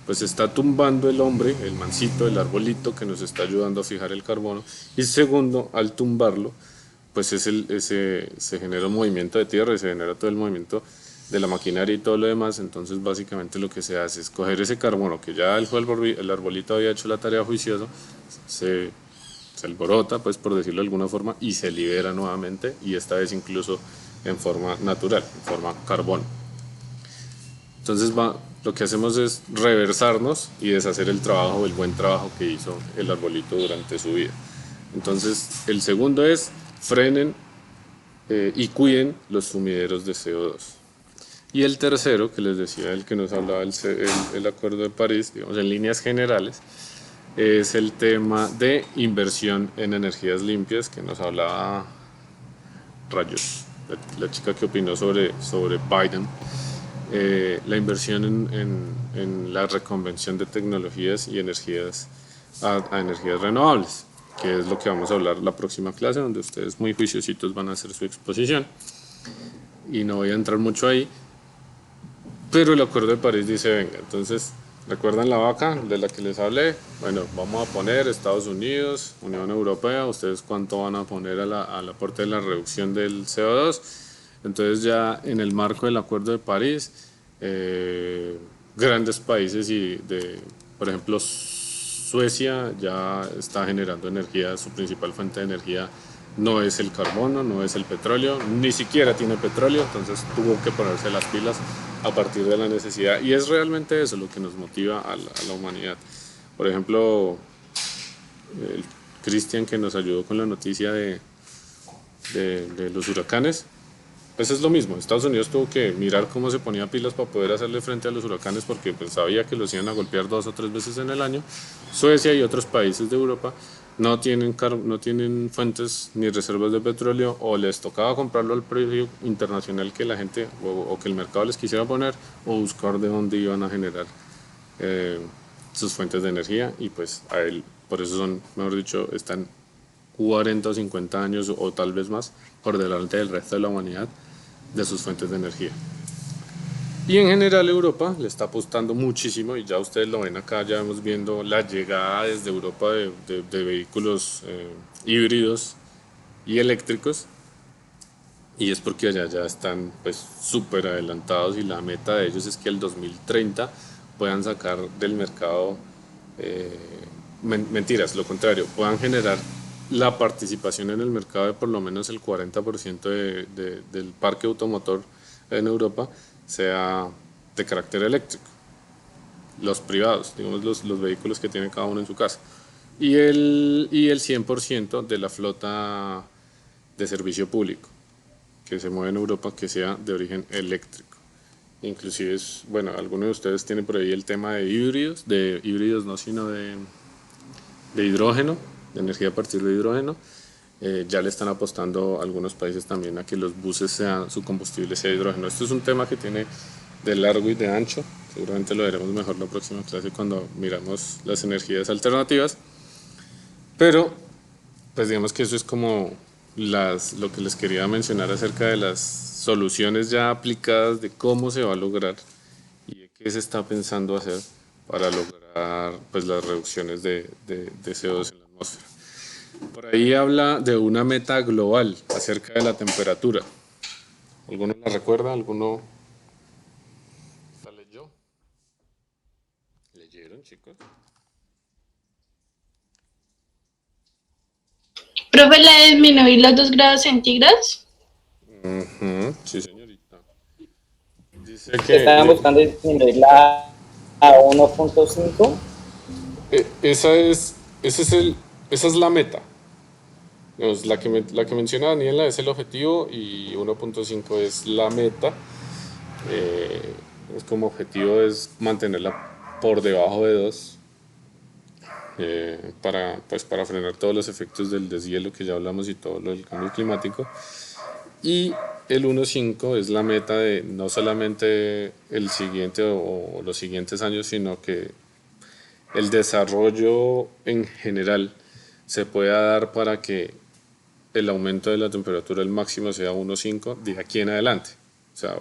pues está tumbando el hombre, el mancito, el arbolito que nos está ayudando a fijar el carbono. Y segundo, al tumbarlo, pues se genera un movimiento de tierra y se genera todo el movimiento de la maquinaria y todo lo demás. Entonces básicamente lo que se hace es coger ese carbono que ya el arbolito había hecho la tarea juiciosa, se alborota, pues por decirlo de alguna forma, y se libera nuevamente, y esta vez incluso en forma natural, en forma carbono. Entonces lo que hacemos es reversarnos y deshacer el trabajo, el buen trabajo que hizo el arbolito durante su vida. Entonces el segundo es frenen y cuiden los sumideros de CO2. Y el tercero, que les decía, el que nos hablaba el Acuerdo de París, digamos en líneas generales, es el tema de inversión en energías limpias, que nos hablaba Rayos. la chica que opinó sobre Biden, la inversión en la reconversión de tecnologías y energías a energías renovables, que es lo que vamos a hablar la próxima clase, donde ustedes muy juiciositos van a hacer su exposición. Y no voy a entrar mucho ahí, pero el Acuerdo de París dice, venga, entonces, ¿recuerdan la vaca de la que les hablé? Bueno, vamos a poner Estados Unidos, Unión Europea, ustedes cuánto van a poner al aporte de la reducción del CO2. Entonces ya en el marco del Acuerdo de París, grandes países por ejemplo, Suecia ya está generando energía, su principal fuente de energía no es el carbono, no es el petróleo, ni siquiera tiene petróleo, entonces tuvo que ponerse las pilas a partir de la necesidad. Y es realmente eso lo que nos motiva a la humanidad. Por ejemplo, el Cristian que nos ayudó con la noticia de los huracanes, pues es lo mismo. Estados Unidos tuvo que mirar cómo se ponía pilas para poder hacerle frente a los huracanes porque pues, sabía que los iban a golpear 2 o 3 veces en el año. Suecia y otros países de Europa no tienen fuentes ni reservas de petróleo, o les tocaba comprarlo al precio internacional que la gente o que el mercado les quisiera poner, o buscar de dónde iban a generar sus fuentes de energía. Y pues por eso son, mejor dicho, están 40 o 50 años o tal vez más por delante del resto de la humanidad de sus fuentes de energía. Y en general Europa le está apostando muchísimo, y ya ustedes lo ven acá, ya vamos viendo la llegada desde Europa de vehículos híbridos y eléctricos, y es porque allá ya están pues súper adelantados, y la meta de ellos es que el 2030 puedan sacar del mercado, mentiras, lo contrario, puedan generar la participación en el mercado de por lo menos el 40% del parque automotor en Europa sea de carácter eléctrico, los privados, digamos los vehículos que tiene cada uno en su casa, y el 100% de la flota de servicio público que se mueve en Europa que sea de origen eléctrico. Inclusive, bueno, algunos de ustedes tienen por ahí el tema de híbridos no, sino de hidrógeno, de energía a partir de hidrógeno. Ya le están apostando algunos países también a que los buses su combustible sea hidrógeno. Esto es un tema que tiene de largo y de ancho, seguramente lo veremos mejor la próxima clase cuando miramos las energías alternativas, pero pues digamos que eso es como lo que les quería mencionar acerca de las soluciones ya aplicadas, de cómo se va a lograr y de qué se está pensando hacer para lograr pues las reducciones de CO2 en la atmósfera. Por ahí habla de una meta global acerca de la temperatura. ¿Alguno la recuerda? ¿Alguno la leyó? ¿Leyeron, chicos? Profe, ¿la disminuir los 2 grados centígrados? Sí, señorita. Dice que ¿Estaban buscando disminuirla a 1.5? esa es la meta. Digamos, la que menciona Daniela es el objetivo y 1.5 es la meta. Es como objetivo es mantenerla por debajo de 2 para frenar todos los efectos del deshielo que ya hablamos y todo lo del cambio climático. Y el 1.5 es la meta de no solamente el siguiente o los siguientes años, sino que el desarrollo en general se pueda dar para que el aumento de la temperatura, el máximo sea 1.5 de aquí en adelante. O sea,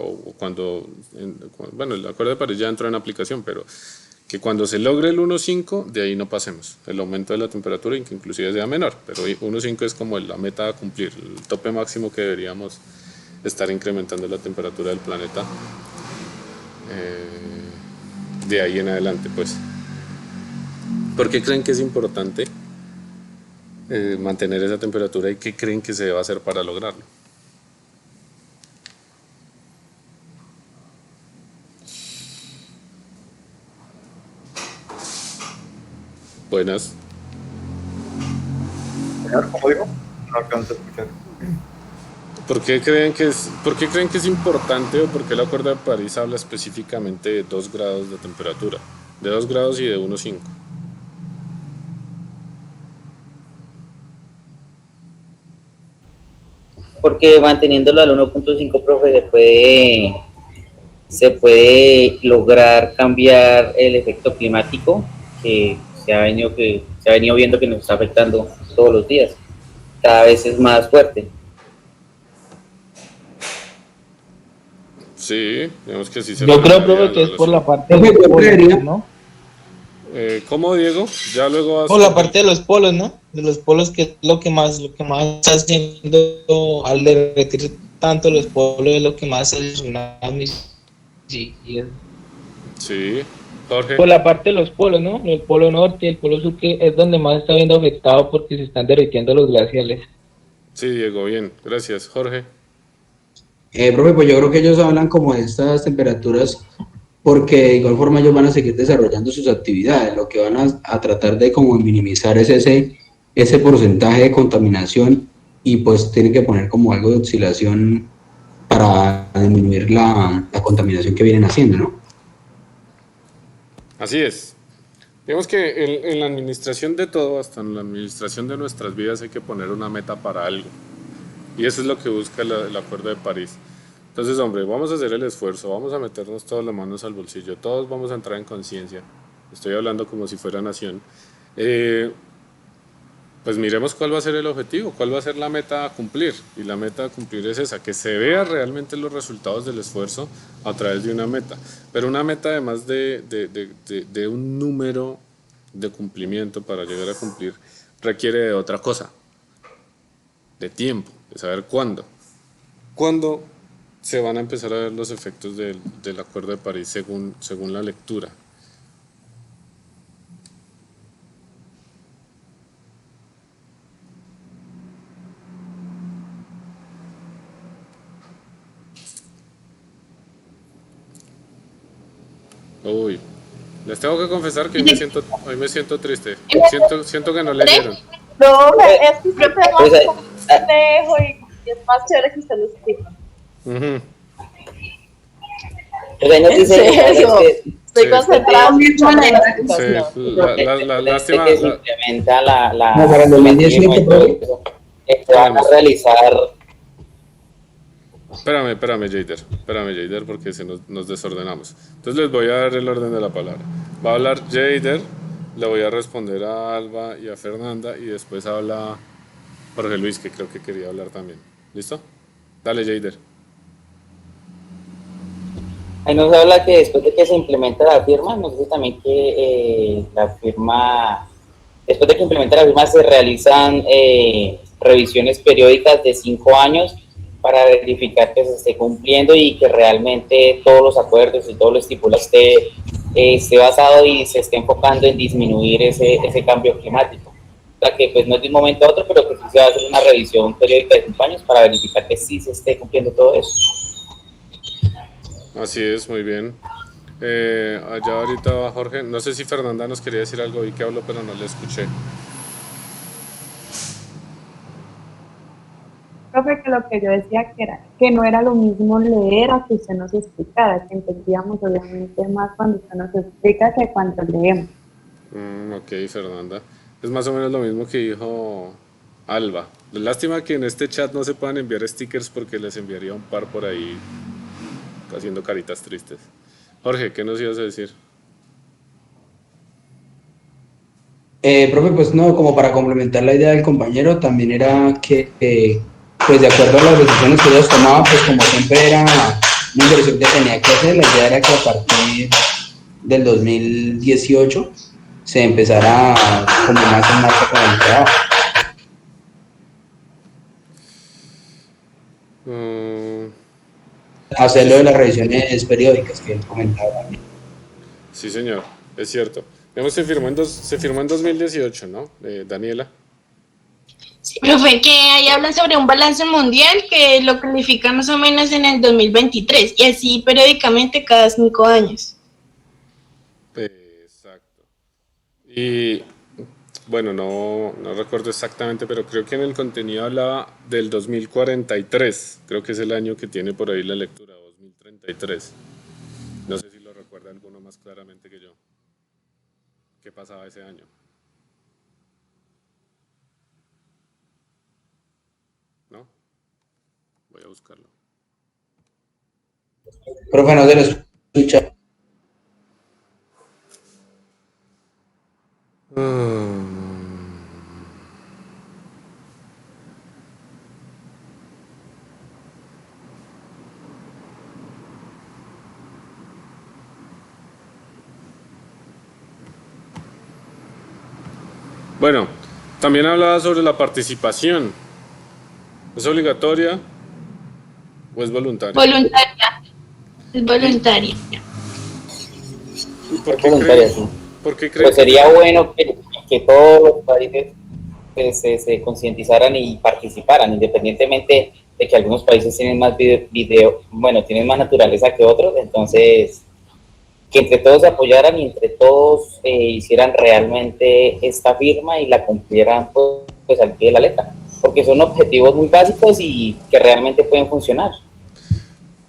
bueno, el Acuerdo de París ya entró en aplicación, pero que cuando se logre el 1.5, de ahí no pasemos. El aumento de la temperatura, que inclusive sea menor, pero 1.5 es como la meta a cumplir, el tope máximo que deberíamos estar incrementando la temperatura del planeta de ahí en adelante, pues. ¿Por qué creen que es importante mantener esa temperatura y qué creen que se debe hacer para lograrlo? Buenas. Señor, ¿cómo dijo? No alcanzo a escuchar. ¿Por qué creen que es importante, o por qué el Acuerdo de París habla específicamente de 2 grados de temperatura? De 2 grados y de 1.5. porque manteniéndolo al 1.5, profe, se puede lograr cambiar el efecto climático que se ha venido viendo que nos está afectando todos los días. Cada vez es más fuerte. Sí, digamos que sí se Yo creo, frenaría profe, la que es por velocidad. la parte de Profe, los yo polos, creería, ¿no? ¿Cómo, Diego? Ya luego vas Por la con parte de los polos, ¿no? De los polos, que es lo que más está haciendo al derretir tanto los polos, es lo que más hace tsunamis. Sí, Jorge. Por la parte de los polos, ¿no? El polo norte y el polo sur, que es donde más está viendo afectado porque se están derritiendo los glaciales. Sí, Diego, bien, gracias. Jorge. Profe, pues yo creo que ellos hablan como de estas temperaturas porque de igual forma ellos van a seguir desarrollando sus actividades. Lo que van a tratar de como minimizar es ese porcentaje de contaminación y pues tienen que poner como algo de oscilación para disminuir la contaminación que vienen haciendo, ¿no? Así es. Digamos que en la administración de todo, hasta en la administración de nuestras vidas, hay que poner una meta para algo. Y eso es lo que busca el Acuerdo de París. Entonces, hombre, vamos a hacer el esfuerzo, vamos a meternos todas las manos al bolsillo, todos vamos a entrar en conciencia. Estoy hablando como si fuera nación. Eh, pues miremos cuál va a ser el objetivo, cuál va a ser la meta a cumplir. Y la meta a cumplir es esa, que se vea realmente los resultados del esfuerzo a través de una meta. Pero una meta además de un número de cumplimiento para llegar a cumplir, requiere de otra cosa, de tiempo, de saber cuándo. ¿Cuándo se van a empezar a ver los efectos del Acuerdo de París según la lectura? Uy, les tengo que confesar que hoy me siento triste. Siento que no leyeron. No, es que usted es Pues, más complejo y es más chévere que usted lo explica. Ujú. Pues ahí nos ¿En dice serio? Estoy Sí. concentrada mucho en la Sí, explicación. lástima. que se implementa No, para el 2018, profe. se van a realizar. Espérame, Jader, porque nos desordenamos. Entonces les voy a dar el orden de la palabra. Va a hablar Jader, le voy a responder a Alba y a Fernanda, y después habla Jorge Luis, que creo que quería hablar también. ¿Listo? Dale, Jader. Ahí nos habla que después de que se implementa la firma, nos dice también que después de que implementa la firma, se realizan revisiones periódicas de 5 años para verificar que se esté cumpliendo y que realmente todos los acuerdos y todo lo estipulado esté basado y se esté enfocando en disminuir ese cambio climático. O sea que pues no es de un momento a otro, pero que sí se va a hacer una revisión periódica de 5 años para verificar que sí se esté cumpliendo todo eso. Así es, muy bien. Allá ahorita va Jorge. No sé si Fernanda nos quería decir algo, vi que habló, pero no le escuché. Profe, que lo que yo decía que no era lo mismo leer a que usted nos explicara, que entendíamos obviamente más cuando usted nos explica que cuando leemos. Ok, Fernanda. Es más o menos lo mismo que dijo Alba. Lástima que en este chat no se puedan enviar stickers porque les enviaría un par por ahí haciendo caritas tristes. Jorge, ¿qué nos ibas a decir? Profe, pues no, como para complementar la idea del compañero, también era que, pues de acuerdo a las decisiones que ellos tomaban, pues como siempre era una inversión que tenía que hacer, la idea era que a partir del 2018 se empezara como más en marcha con el trabajo. Hacerlo de las revisiones periódicas que él comentaba. Sí, señor, es cierto. Digamos, se firmó en 2018, ¿no? Daniela. Sí, profe, que ahí hablan sobre un balance mundial que lo califica más o menos en el 2023 y así periódicamente cada 5 años. Exacto. Y bueno, no recuerdo exactamente, pero creo que en el contenido hablaba del 2043. Creo que es el año que tiene por ahí la lectura, 2033. No sé si lo recuerda alguno más claramente que yo. ¿Qué pasaba ese año? ¿No? Voy a buscarlo. Profe, no se lo escucha. Bueno, también hablaba sobre la participación. ¿Es obligatoria o es voluntaria? Voluntaria. Es voluntaria. ¿Y por Es qué voluntaria, creen? sí. ¿Por qué creen Pues sería bueno que todos los países pues, se concientizaran y participaran, independientemente de que algunos países tienen más tienen más naturaleza que otros, entonces que entre todos se apoyaran y entre todos hicieran realmente esta firma y la cumplieran pues al pie de la letra, porque son objetivos muy básicos y que realmente pueden funcionar.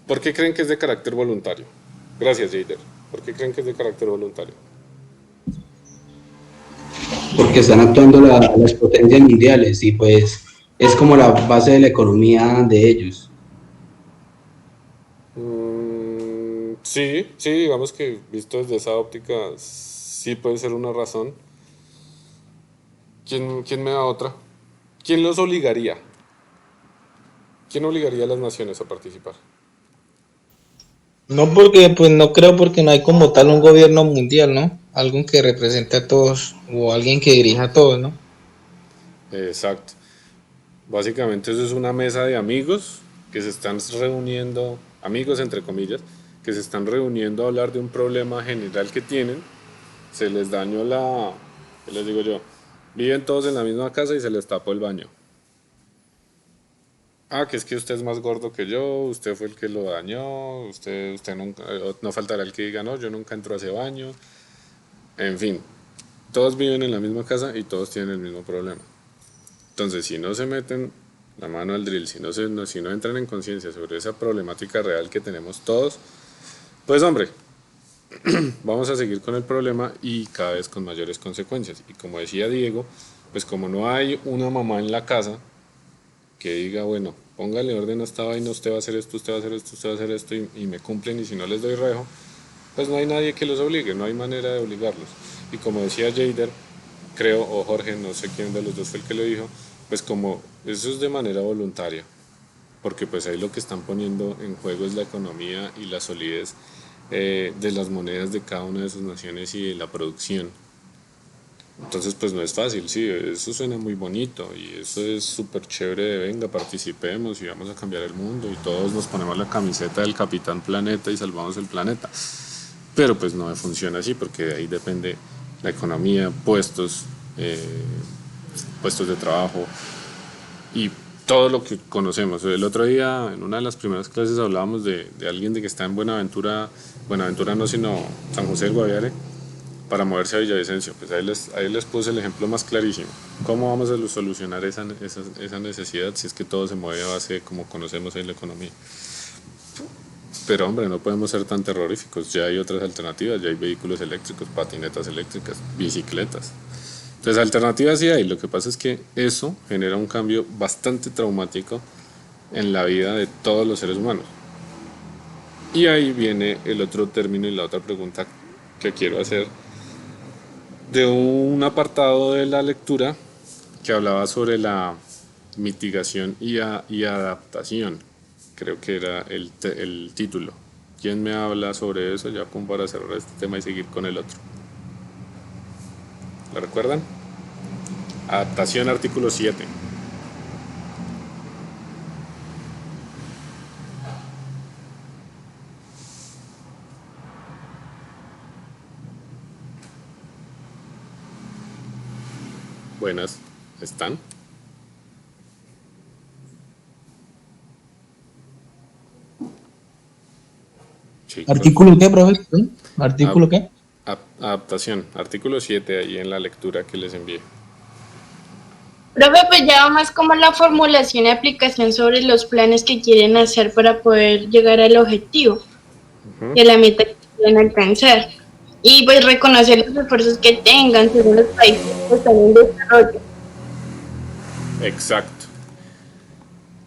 ¿Por qué creen que es de carácter voluntario? Gracias, Jader. ¿Por qué creen que es de carácter voluntario? Porque están actuando las potencias mundiales y pues es como la base de la economía de ellos. Sí, digamos que visto desde esa óptica, sí puede ser una razón. ¿Quién me da otra? ¿Quién los obligaría? ¿Quién obligaría a las naciones a participar? No, porque pues no creo, porque no hay como tal un gobierno mundial, ¿no? Alguien que represente a todos o alguien que dirija a todos, ¿no? Exacto. Básicamente eso es una mesa de amigos que se están reuniendo, amigos entre comillas, que se están reuniendo a hablar de un problema general que tienen. Se les dañó ¿qué les digo yo? Viven todos en la misma casa y se les tapó el baño. Que es que usted es más gordo que yo, usted fue el que lo dañó, usted nunca, no faltará el que diga, no, yo nunca entro a ese baño. En fin, todos viven en la misma casa y todos tienen el mismo problema. Entonces, si no se meten la mano al drill, si no entran en conciencia sobre esa problemática real que tenemos todos, pues hombre, vamos a seguir con el problema y cada vez con mayores consecuencias. Y como decía Diego, pues como no hay una mamá en la casa que diga, bueno, póngale orden a esta vaina, usted va a hacer esto, usted va a hacer esto, usted va a hacer esto y me cumplen, y si no les doy rejo, pues no hay nadie que los obligue, no hay manera de obligarlos. Y como decía Jader, creo, o Jorge, no sé quién de los dos fue el que lo dijo, pues como eso es de manera voluntaria, porque pues ahí lo que están poniendo en juego es la economía y la solidez de las monedas de cada una de sus naciones y de la producción. Entonces pues no es fácil, sí, eso suena muy bonito y eso es súper chévere de venga, participemos y vamos a cambiar el mundo y todos nos ponemos la camiseta del Capitán Planeta y salvamos el planeta. Pero pues no funciona así, porque de ahí depende la economía, puestos de trabajo y todo lo que conocemos. El otro día en una de las primeras clases hablábamos de alguien de que está en Buenaventura no, sino San José del Guaviare, para moverse a Villavicencio. Pues ahí les puse el ejemplo más clarísimo. ¿Cómo vamos a solucionar esa necesidad si es que todo se mueve a base de como conocemos ahí la economía? Pero hombre, no podemos ser tan terroríficos, ya hay otras alternativas, ya hay vehículos eléctricos, patinetas eléctricas, bicicletas. Entonces alternativas sí hay, lo que pasa es que eso genera un cambio bastante traumático en la vida de todos los seres humanos. Y ahí viene el otro término y la otra pregunta que quiero hacer de un apartado de la lectura que hablaba sobre la mitigación y adaptación. Creo que era el título. ¿Quién me habla sobre eso? Ya como para cerrar este tema y seguir con el otro. ¿Lo recuerdan? Adaptación, artículo 7. Buenas, ¿están? Chicos. ¿Artículo qué, profe? ¿Artículo qué? Adaptación, artículo 7 ahí en la lectura que les envié. Profe, pues ya va más como la formulación y aplicación sobre los planes que quieren hacer para poder llegar al objetivo de la meta que quieren alcanzar. Y pues reconocer los esfuerzos que tengan según los países que están en desarrollo. Exacto.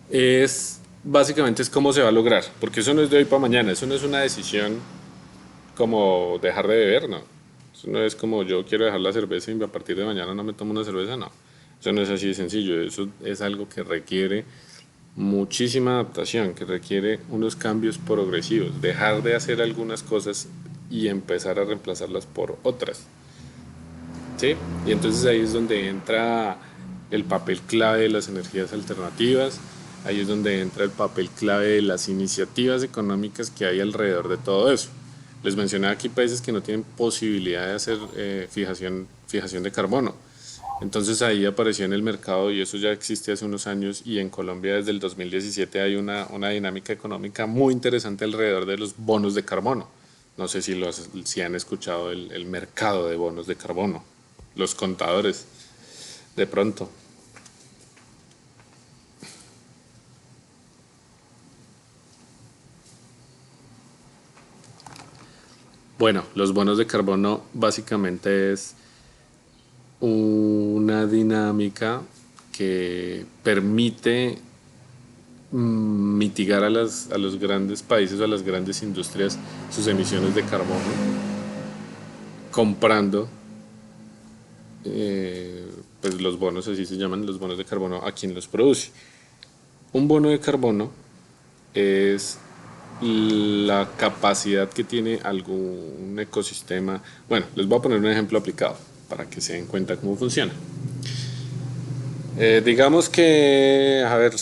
Es básicamente es cómo se va a lograr, porque eso no es de hoy para mañana, eso no es una decisión como dejar de beber, no. Eso no es como yo quiero dejar la cerveza y a partir de mañana no me tomo una cerveza, no. Eso no es así de sencillo, eso es algo que requiere muchísima adaptación, que requiere unos cambios progresivos, dejar de hacer algunas cosas y empezar a reemplazarlas por otras. ¿Sí? Y entonces ahí es donde entra el papel clave de las energías alternativas, ahí es donde entra el papel clave de las iniciativas económicas que hay alrededor de todo eso. Les mencioné aquí países que no tienen posibilidad de hacer fijación de carbono. Entonces ahí apareció en el mercado, y eso ya existe hace unos años, y en Colombia desde el 2017 hay una dinámica económica muy interesante alrededor de los bonos de carbono. No sé si han escuchado el mercado de bonos de carbono, los contadores, de pronto. Bueno, los bonos de carbono básicamente es una dinámica que permite mitigar a los grandes países o a las grandes industrias sus emisiones de carbono, comprando pues los bonos, así se llaman, los bonos de carbono, a quien los produce. Un bono de carbono es la capacidad que tiene algún ecosistema. Bueno, les voy a poner un ejemplo aplicado para que se den cuenta cómo funciona. Digamos que, a ver,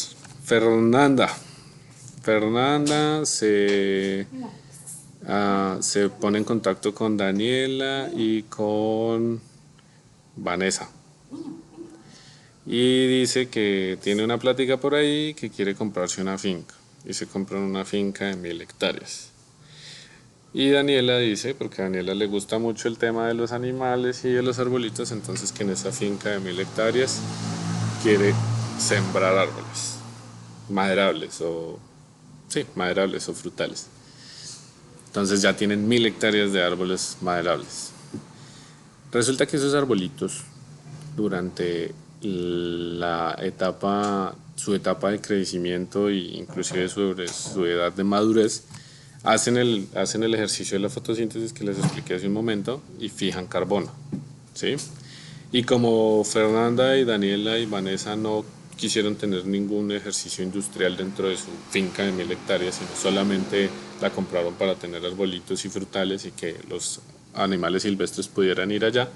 Fernanda se pone en contacto con Daniela y con Vanessa y dice que tiene una plática por ahí, que quiere comprarse una finca, y se compran una finca de 1000 hectáreas. Y Daniela dice, porque a Daniela le gusta mucho el tema de los animales y de los arbolitos, entonces que en esa finca de 1000 hectáreas quiere sembrar árboles maderables o frutales. Entonces ya tienen 1000 hectáreas de árboles maderables. Resulta que esos arbolitos, durante su etapa de crecimiento e inclusive sobre su edad de madurez, hacen el ejercicio de la fotosíntesis que les expliqué hace un momento y fijan carbono, ¿sí? Y como Fernanda y Daniela y Vanessa no quisieron tener ningún ejercicio industrial dentro de su finca de 1000 hectáreas, sino solamente la compraron para tener arbolitos y frutales y que los animales silvestres pudieran ir allá,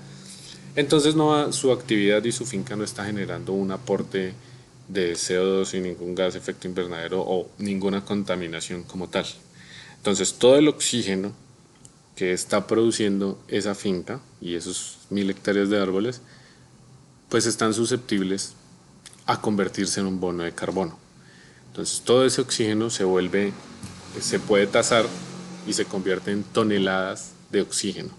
entonces su actividad y su finca no está generando un aporte de CO2 y ningún gas de efecto invernadero o ninguna contaminación como tal. Entonces todo el oxígeno que está produciendo esa finca y esos 1000 hectáreas de árboles, pues están susceptibles a convertirse en un bono de carbono. Entonces todo ese oxígeno se puede tasar y se convierte en toneladas de oxígeno.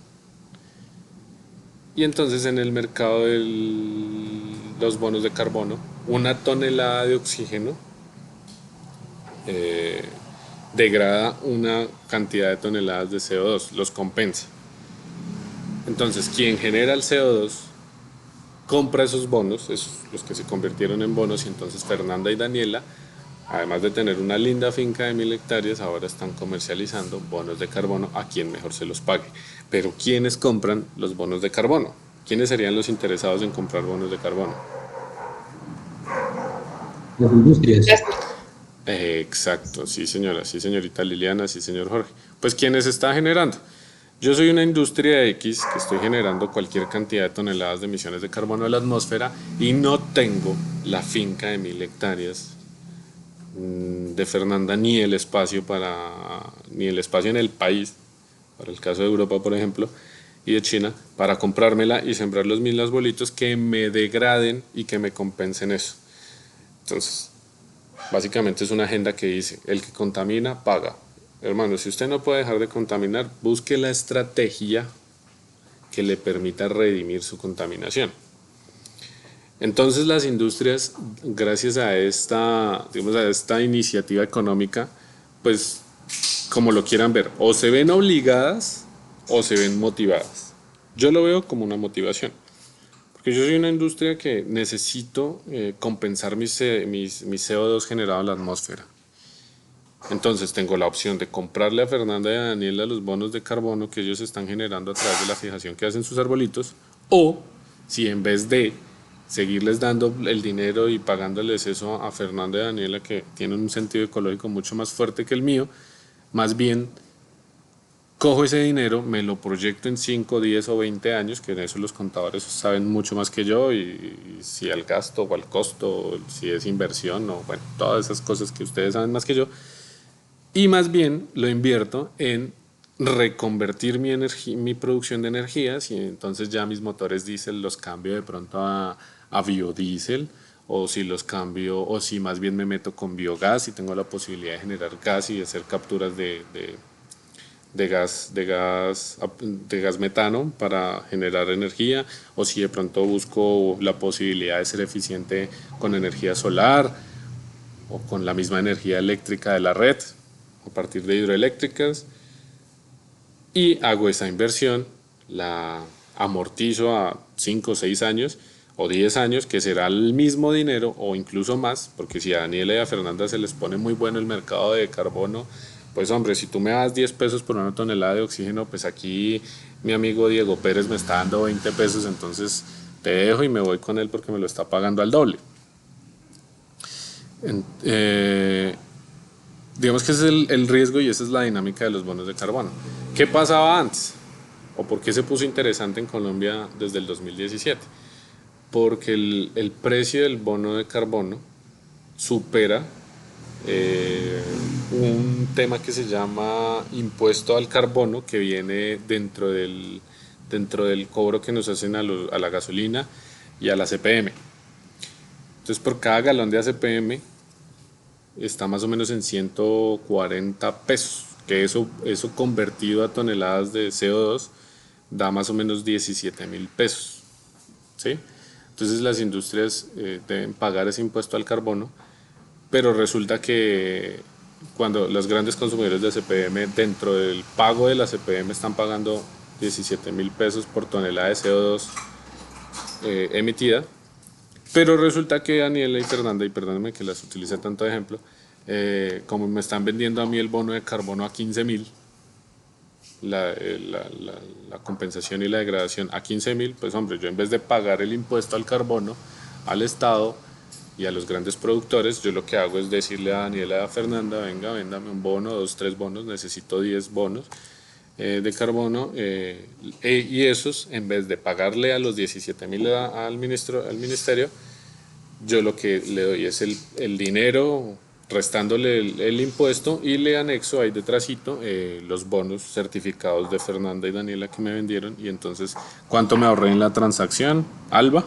Y entonces en el mercado de los bonos de carbono, una tonelada de oxígeno degrada una cantidad de toneladas de CO2, los compensa. Entonces quien genera el CO2 compra esos bonos, los que se convirtieron en bonos, y entonces Fernanda y Daniela, además de tener una linda finca de 1000 hectáreas, ahora están comercializando bonos de carbono a quien mejor se los pague. Pero ¿quiénes compran los bonos de carbono? ¿Quiénes serían los interesados en comprar bonos de carbono? Las industrias. Exacto, sí señora, sí señorita Liliana, sí señor Jorge. Pues ¿quiénes está generando? Yo soy una industria X que estoy generando cualquier cantidad de toneladas de emisiones de carbono a la atmósfera y no tengo la finca de 1000 hectáreas de Fernanda ni el espacio en el país, para el caso de Europa por ejemplo, y de China, para comprármela y sembrar los 1000 arbolitos que me degraden y que me compensen eso. Entonces, básicamente es una agenda que dice, el que contamina paga. Hermano, si usted no puede dejar de contaminar, busque la estrategia que le permita redimir su contaminación. Entonces las industrias, gracias a esta iniciativa económica, pues como lo quieran ver, o se ven obligadas o se ven motivadas. Yo lo veo como una motivación, porque yo soy una industria que necesito compensar mis CO2 generado en la atmósfera. Entonces tengo la opción de comprarle a Fernanda y a Daniela los bonos de carbono que ellos están generando a través de la fijación que hacen sus arbolitos, o si en vez de seguirles dando el dinero y pagándoles eso a Fernanda y Daniela, que tienen un sentido ecológico mucho más fuerte que el mío, más bien cojo ese dinero, me lo proyecto en 5, 10 o 20 años, que en eso los contadores saben mucho más que yo, y si al gasto o al costo, si es inversión o bueno, todas esas cosas que ustedes saben más que yo, y más bien lo invierto en reconvertir mi producción de energías, y entonces ya mis motores diésel los cambio de pronto a biodiesel, o si los cambio, o si más bien me meto con biogás y tengo la posibilidad de generar gas y hacer capturas de gas metano para generar energía, o si de pronto busco la posibilidad de ser eficiente con energía solar o con la misma energía eléctrica de la red a partir de hidroeléctricas, y hago esa inversión, la amortizo a 5 o 6 años o 10 años, que será el mismo dinero o incluso más, porque si a Daniela y a Fernanda se les pone muy bueno el mercado de carbono, pues hombre, si tú me das 10 pesos por una tonelada de oxígeno, pues aquí mi amigo Diego Pérez me está dando 20 pesos, entonces te dejo y me voy con él porque me lo está pagando al doble. Digamos que ese es el riesgo y esa es la dinámica de los bonos de carbono. ¿Qué pasaba antes? ¿O por qué se puso interesante en Colombia desde el 2017? Porque el precio del bono de carbono supera un tema que se llama impuesto al carbono, que viene dentro del cobro que nos hacen a la gasolina y a la CPM. Entonces por cada galón de ACPM está más o menos en 140 pesos, que eso convertido a toneladas de CO2 da más o menos 17.000 pesos, ¿sí? Entonces las industrias deben pagar ese impuesto al carbono, pero resulta que cuando los grandes consumidores de ACPM, dentro del pago de la ACPM, están pagando 17.000 pesos por tonelada de CO2 emitida, pero resulta que Daniela y Fernanda, y perdónenme que las utilice tanto de ejemplo, como me están vendiendo a mí el bono de carbono a 15.000, la compensación y la degradación a 15.000, pues hombre, yo en vez de pagar el impuesto al carbono al Estado y a los grandes productores, yo lo que hago es decirle a Daniela y a Fernanda, venga, véndame un bono, 2, 3 bonos, necesito 10 bonos de carbono, y esos, en vez de pagarle a los 17.000 al ministerio, yo lo que le doy es el dinero, restándole el impuesto, y le anexo ahí detrásito los bonos certificados de Fernanda y Daniela que me vendieron. Y entonces, ¿cuánto me ahorré en la transacción, Alba?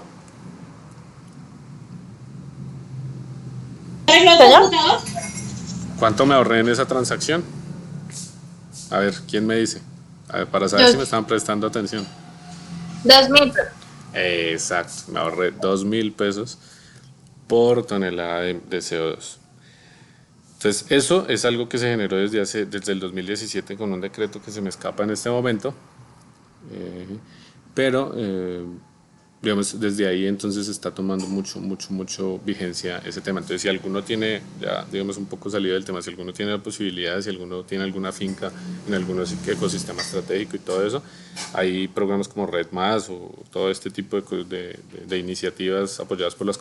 ¿Cuánto me ahorré en esa transacción? A ver, ¿quién me dice? A ver, para saber si me están prestando atención. 2.000 pesos. Exacto, me ahorré 2.000 pesos por tonelada de CO2. Entonces, eso es algo que se generó desde el 2017 con un decreto que se me escapa en este momento, pero digamos, desde ahí entonces está tomando mucho vigencia ese tema. Entonces, si alguno tiene, ya digamos un poco salido del tema, si alguno tiene la posibilidad, si alguno tiene alguna finca en algún ecosistema estratégico y todo eso, hay programas como Red Más o todo este tipo de iniciativas apoyadas por las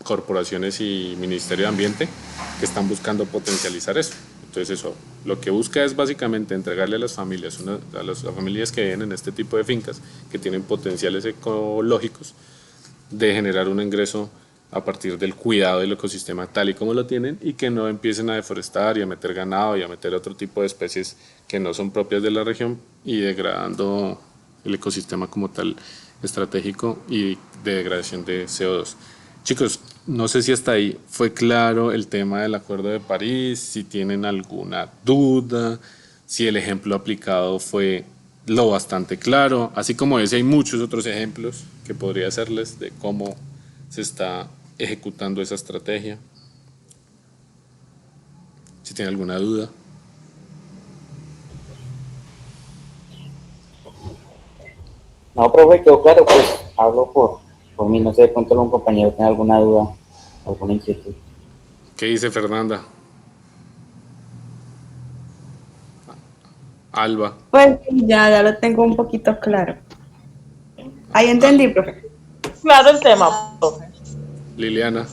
corporaciones y Ministerio de Ambiente, que están buscando potencializar eso. Entonces eso lo que busca es básicamente entregarle a las familias, a las familias que viven en este tipo de fincas, que tienen potenciales ecológicos, de generar un ingreso a partir del cuidado del ecosistema tal y como lo tienen, y que no empiecen a deforestar y a meter ganado y a meter otro tipo de especies que no son propias de la región, y degradando el ecosistema como tal estratégico y de degradación de CO2. Chicos, no sé si hasta ahí fue claro el tema del Acuerdo de París, si tienen alguna duda, si el ejemplo aplicado fue lo bastante claro, así como ese hay muchos otros ejemplos que podría hacerles de cómo se está ejecutando esa estrategia. Si tienen alguna duda. No, profe, quedó claro, pues hablo por mí, no sé, de pronto algún compañero tiene alguna duda, alguna inquietud. ¿Qué dice Fernanda? Alba. Pues ya lo tengo un poquito claro. Ahí entendí, profe. Claro el tema, profe. Liliana.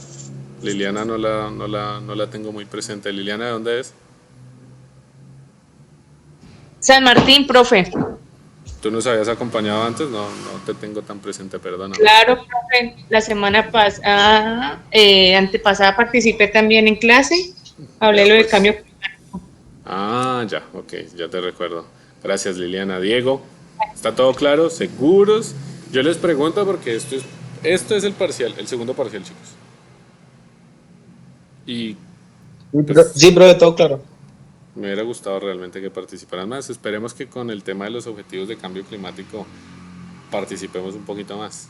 Liliana no la tengo muy presente. Liliana, ¿de dónde es? San Martín, profe. ¿Tú nos habías acompañado antes? No te tengo tan presente, perdona. Claro, profe. La semana pasada, antepasada participé también en clase. Hablé lo del cambio. Ah, ya, ok, ya te recuerdo. Gracias, Liliana. Diego, ¿está todo claro? ¿Seguros? Yo les pregunto porque esto es el parcial, el segundo parcial, chicos. Y Sí, profe, todo claro. me hubiera gustado realmente que participaran más. Esperemos que con el tema de los objetivos de cambio climático participemos un poquito más.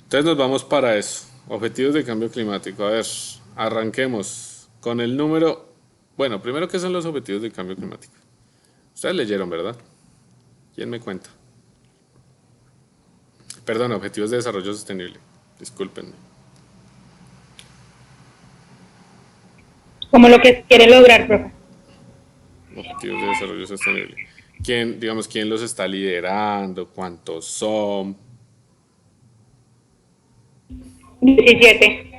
Entonces nos vamos para eso. Objetivos de cambio climático. A ver, arranquemos con el número. Bueno, primero, ¿qué son los objetivos de cambio climático? Ustedes leyeron, ¿verdad? ¿Quién me cuenta? Perdón, objetivos de desarrollo sostenible. Discúlpenme. Como lo que quiere lograr, profe. Objetivos de desarrollo sostenible. ¿Quién los está liderando? ¿Cuántos son? 17.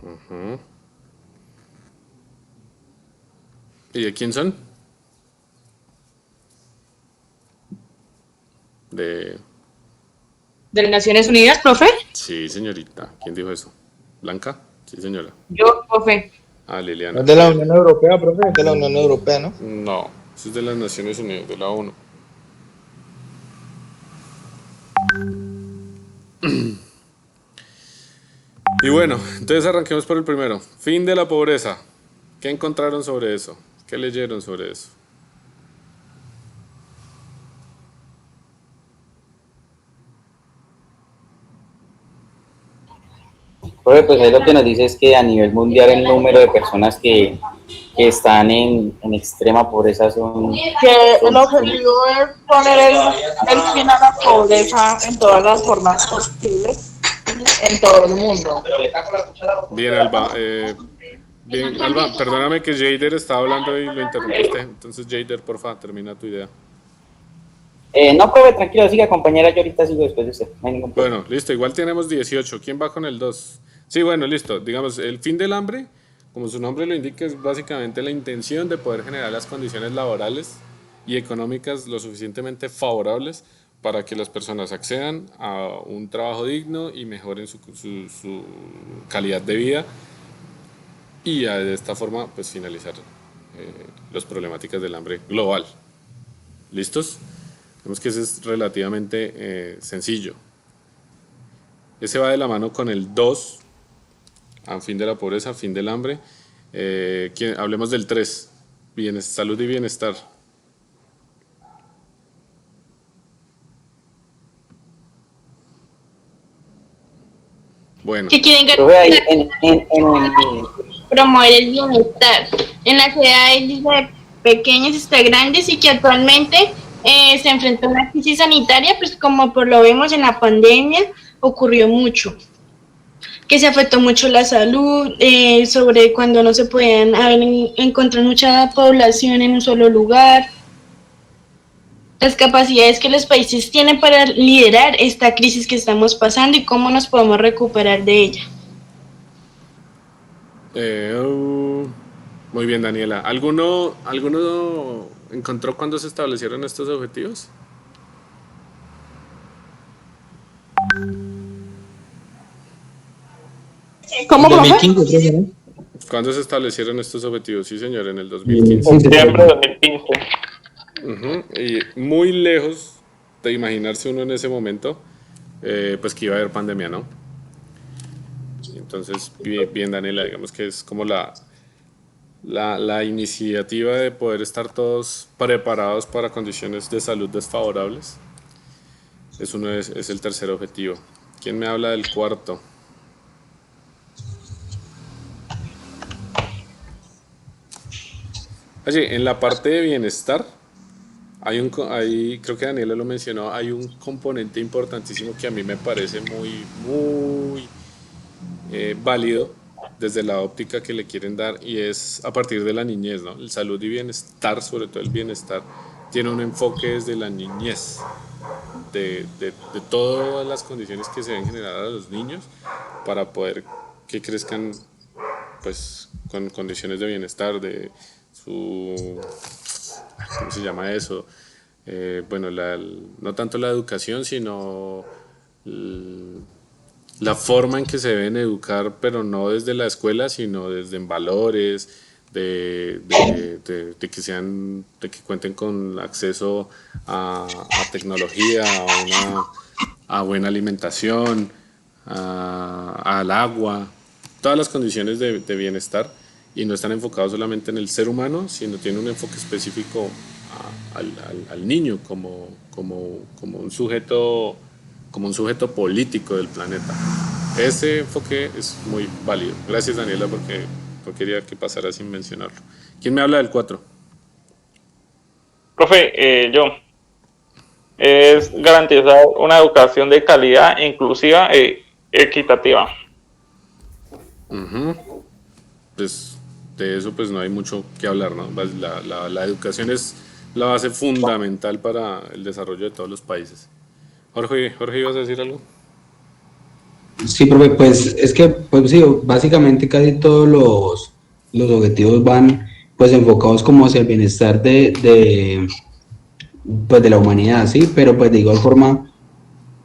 Ujú. ¿Y de quién son? De... ¿De las Naciones Unidas, profe? Sí, señorita. ¿Quién dijo eso? ¿Blanca? Sí, señora. Yo, profe. Ah, Liliana. Es de la Unión Europea, profe, es de la Unión Europea, ¿no? No, eso es de las Naciones Unidas, de la ONU. Y bueno, entonces arranquemos por el primero. Fin de la pobreza. ¿Qué encontraron sobre eso? ¿Qué leyeron sobre eso? Profe, pues ahí lo que nos dice es que a nivel mundial el número de personas que están en extrema pobreza son... Que el objetivo es poner el fin a la pobreza en todas las formas posibles en todo el mundo. Bien, Alba. Bien, Alba, perdóname que Jader estaba hablando y lo interrumpiste. Entonces, Jader, porfa, termina tu idea. No, profe, tranquilo, siga, compañera, yo ahorita sigo después de usted. No hay ningún problema. Bueno, listo, igual tenemos 18. ¿Quién va con el 2? Sí, bueno, listo. Digamos, el fin del hambre, como su nombre lo indica, es básicamente la intención de poder generar las condiciones laborales y económicas lo suficientemente favorables para que las personas accedan a un trabajo digno y mejoren su calidad de vida y de esta forma pues finalizar las problemáticas del hambre global. ¿Listos? Vemos que ese es relativamente sencillo. Ese va de la mano con el 2, a fin de la pobreza, fin del hambre. Hablemos del 3, salud y bienestar. Bueno. ¿Qué quieren promover el bienestar en las ciudades desde pequeñas hasta grandes y que actualmente se enfrenta a una crisis sanitaria, pues como por lo vemos en la pandemia ocurrió mucho, que se afectó mucho la salud, sobre cuando no se podían encontrar mucha población en un solo lugar, las capacidades que los países tienen para liderar esta crisis que estamos pasando y cómo nos podemos recuperar de ella. Muy bien, Daniela. ¿Alguno encontró cuándo se establecieron estos objetivos? ¿Cómo, profe? 2015, ¿no? ¿Cuándo se establecieron estos objetivos? Sí, señor, en el 2015. En diciembre de 2015. Y muy lejos de imaginarse uno en ese momento, pues que iba a haber pandemia, ¿no? Entonces, bien, Daniela, digamos que es como la iniciativa de poder estar todos preparados para condiciones de salud desfavorables. Es el tercer objetivo. ¿Quién me habla del cuarto? Oye, en la parte de bienestar, creo que Daniela lo mencionó, hay un componente importantísimo que a mí me parece muy válido desde la óptica que le quieren dar, y es a partir de la niñez, ¿no? El salud y bienestar, sobre todo el bienestar, tiene un enfoque desde la niñez, de todas las condiciones que se deben generar a los niños para poder que crezcan pues con condiciones de bienestar, de su, ¿cómo se llama eso? Bueno, no tanto la educación, sino la forma en que se deben educar, pero no desde la escuela, sino desde en valores, de que cuenten con acceso a tecnología, a buena alimentación, al agua, todas las condiciones de bienestar, y no están enfocados solamente en el ser humano, sino tienen un enfoque específico al niño como un sujeto político del planeta. Ese enfoque es muy válido. Gracias, Daniela, porque no quería que pasara sin mencionarlo. ¿Quién me habla del 4? Profe, yo. Es garantizar una educación de calidad, inclusiva e equitativa. Pues de eso pues no hay mucho que hablar, ¿no? La educación es la base fundamental para el desarrollo de todos los países. Jorge, ¿ibas a decir algo? Sí, profe, pues es que, pues sí, básicamente casi todos los objetivos van pues enfocados como hacia el bienestar pues de la humanidad, sí, pero pues de igual forma,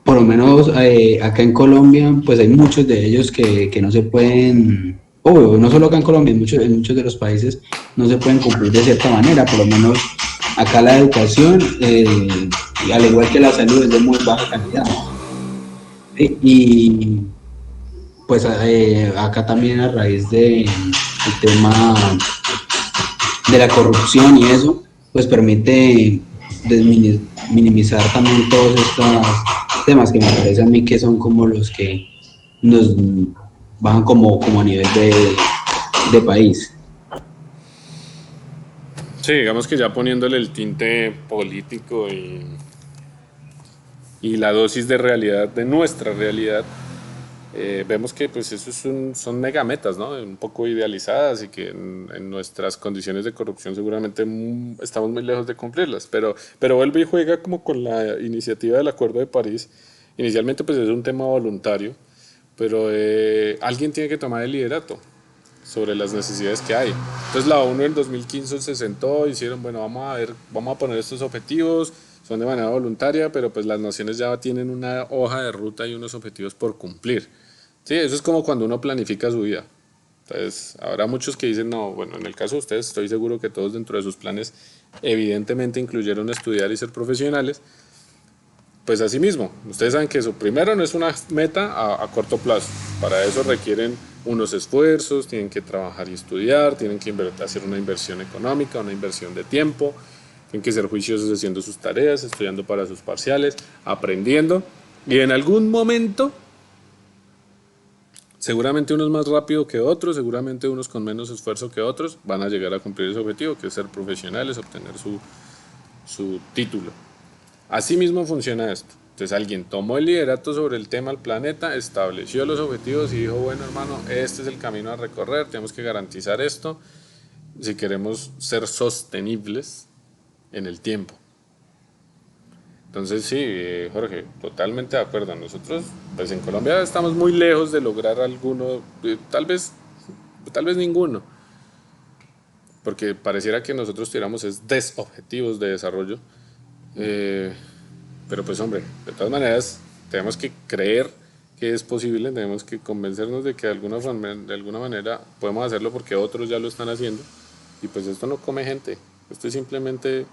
por lo menos acá en Colombia, pues hay muchos de ellos que no se pueden, obvio, no solo acá en Colombia, en muchos de los países no se pueden cumplir de cierta manera, por lo menos acá la educación, al igual que la salud, es de muy baja calidad. Y pues acá también a raíz del tema de la corrupción y eso, pues permite minimizar también todos estos temas que me parece a mí que son como los que nos bajan como a nivel de país. Sí, digamos que ya poniéndole el tinte político y la dosis de realidad, de nuestra realidad, vemos que pues eso son megametas, ¿no? Un poco idealizadas, y que en nuestras condiciones de corrupción seguramente estamos muy lejos de cumplirlas, pero vuelve y juega como con la iniciativa del Acuerdo de París. Inicialmente pues es un tema voluntario, pero alguien tiene que tomar el liderato sobre las necesidades que hay. Entonces la ONU en 2015 se sentó y hicieron, bueno, vamos a poner estos objetivos, son de manera voluntaria, pero pues las naciones ya tienen una hoja de ruta y unos objetivos por cumplir. Sí, eso es como cuando uno planifica su vida. Entonces, habrá muchos que dicen, no, bueno, en el caso de ustedes, estoy seguro que todos dentro de sus planes evidentemente incluyeron estudiar y ser profesionales. Pues así mismo, ustedes saben que eso primero no es una meta a corto plazo. Para eso requieren unos esfuerzos, tienen que trabajar y estudiar, tienen que hacer una inversión económica, una inversión de tiempo, tienen que ser juiciosos haciendo sus tareas, estudiando para sus parciales, aprendiendo, y en algún momento, seguramente unos más rápido que otros, seguramente unos con menos esfuerzo que otros, van a llegar a cumplir ese objetivo, que es ser profesionales, obtener su título. Así mismo funciona esto. Entonces alguien tomó el liderato sobre el tema del planeta, estableció los objetivos y dijo, bueno, hermano, este es el camino a recorrer, tenemos que garantizar esto si queremos ser sostenibles en el tiempo. Entonces sí, Jorge, totalmente de acuerdo. Nosotros pues en Colombia estamos muy lejos de lograr alguno, tal vez ninguno, porque pareciera que nosotros tuviéramos desobjetivos de desarrollo. Pero pues hombre, de todas maneras tenemos que creer que es posible, tenemos que convencernos de que de alguna manera podemos hacerlo, porque otros ya lo están haciendo, y pues esto no come gente, esto es simplemente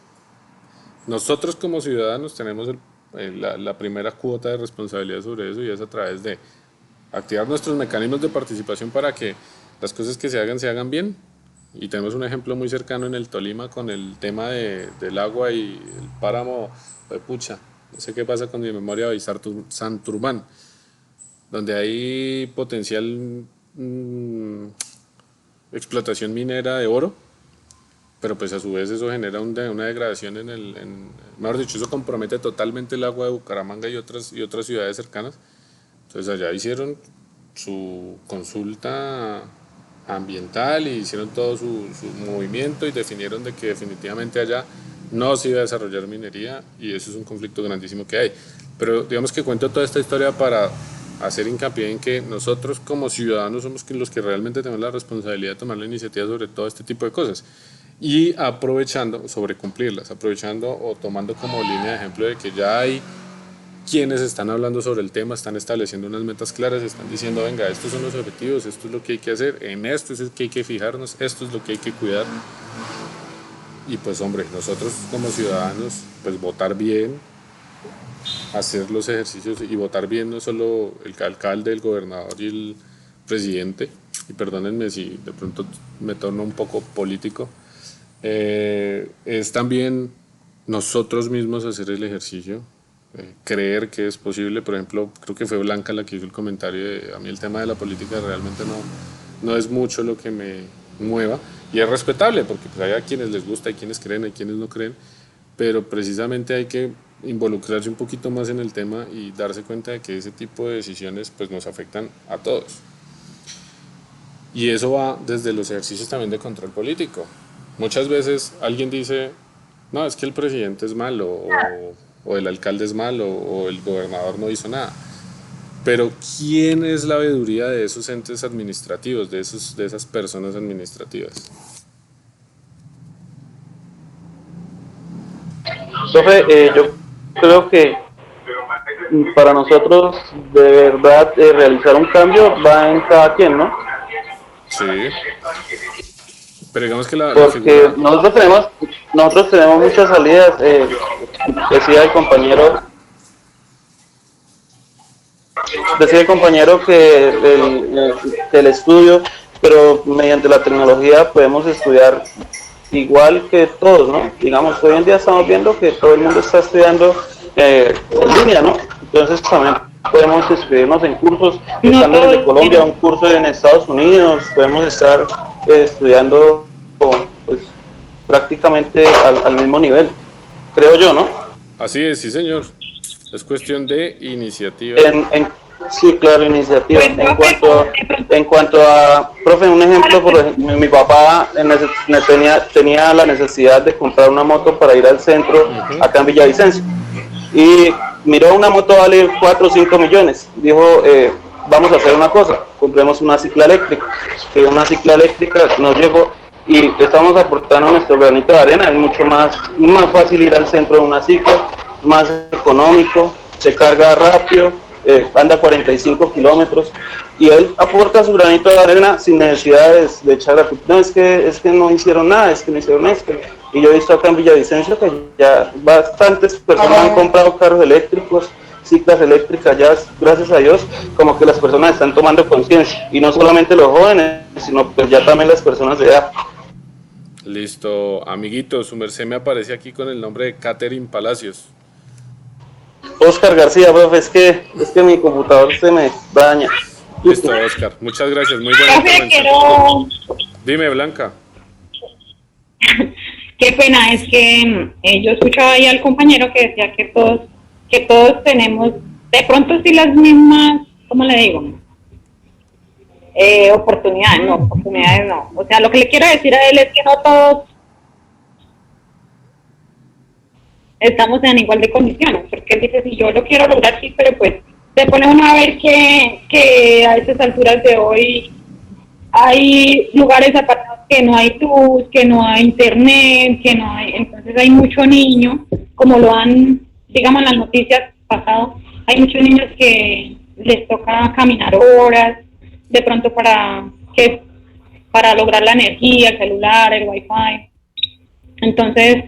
nosotros como ciudadanos tenemos la primera cuota de responsabilidad sobre eso, y es a través de activar nuestros mecanismos de participación para que las cosas que se hagan bien. Y tenemos un ejemplo muy cercano en el Tolima con el tema del agua y el páramo de Pucha. No sé qué pasa con mi memoria de Santurbán, donde hay potencial explotación minera de oro, pero pues a su vez eso genera una degradación mejor dicho, eso compromete totalmente el agua de Bucaramanga y otras ciudades cercanas. Entonces allá hicieron su consulta ambiental y hicieron todo su movimiento y definieron de que definitivamente allá no se iba a desarrollar minería y eso es un conflicto grandísimo que hay. Pero digamos que cuento toda esta historia para hacer hincapié en que nosotros como ciudadanos somos los que realmente tenemos la responsabilidad de tomar la iniciativa sobre todo este tipo de cosas y aprovechando, sobre cumplirlas, aprovechando o tomando como línea de ejemplo de que ya hay quienes están hablando sobre el tema, están estableciendo unas metas claras, están diciendo, venga, estos son los objetivos, esto es lo que hay que hacer, en esto es el que hay que fijarnos, esto es lo que hay que cuidar. Y pues hombre, nosotros como ciudadanos, pues votar bien, hacer los ejercicios y votar bien no solo el alcalde, el gobernador y el presidente, y perdónenme si de pronto me torno un poco político, es también nosotros mismos hacer el ejercicio, creer que es posible. Por ejemplo, creo que fue Blanca la que hizo el comentario de a mí el tema de la política realmente no es mucho lo que me mueva y es respetable porque pues, hay a quienes les gusta, hay quienes creen, hay quienes no creen, pero precisamente hay que involucrarse un poquito más en el tema y darse cuenta de que ese tipo de decisiones pues nos afectan a todos. Y eso va desde los ejercicios también de control político. Muchas veces alguien dice, no, es que el presidente es malo o el alcalde es malo o el gobernador no hizo nada. Pero ¿quién es la veeduría de esos entes administrativos, de esas personas administrativas? Profe, yo creo que para nosotros de verdad realizar un cambio va en cada quien, ¿no? Sí. Pero digamos que porque figura... nosotros tenemos muchas salidas, decía el compañero que el estudio, pero mediante la tecnología podemos estudiar igual que todos, ¿no? Digamos, hoy en día estamos viendo que todo el mundo está estudiando en línea, ¿no? Entonces también podemos inscribirnos en cursos, estando desde Colombia, un curso en Estados Unidos, podemos estar estudiando pues, prácticamente al mismo nivel, creo yo, ¿no? Así es, sí señor. Es cuestión de iniciativa. Sí, claro, iniciativa. En cuanto a, profe, un ejemplo, por ejemplo, mi papá tenía la necesidad de comprar una moto para ir al centro, acá en Villavicencio. Y miró una moto vale 4 o 5 millones. Dijo, vamos a hacer una cosa, compremos una cicla eléctrica. Que una cicla eléctrica nos llegó y estamos aportando nuestro granito de arena. Es mucho más fácil ir al centro de una cicla, más económico, se carga rápido. Anda 45 kilómetros y él aporta su granito de arena sin necesidad de echar la culpa. No, es que no hicieron nada, es que no hicieron esto. Y yo he visto acá en Villavicencio que ya bastantes personas han comprado carros eléctricos, ciclas eléctricas, ya gracias a Dios, como que las personas están tomando conciencia. Y no solamente los jóvenes, sino pues ya también las personas de edad. Listo, amiguito, su merced me aparece aquí con el nombre de Catherine Palacios. Oscar García, profe, es que mi computador se me daña. Listo, Oscar, muchas gracias, muy buena intervención. Dime, Blanca. Qué pena, es que yo escuchaba ahí al compañero que decía que todos tenemos, de pronto sí las mismas, ¿cómo le digo? Oportunidades no. O sea, lo que le quiero decir a él es que no todos estamos en igual de condiciones, porque él dice, si yo lo quiero lograr, sí, pero pues se pone uno a ver que a estas alturas de hoy hay lugares apartados que no hay luz, que no hay internet, que no hay, entonces hay mucho niño, como lo han, digamos, en las noticias pasado, hay muchos niños que les toca caminar horas, de pronto para lograr la energía, el celular, el wifi. Entonces,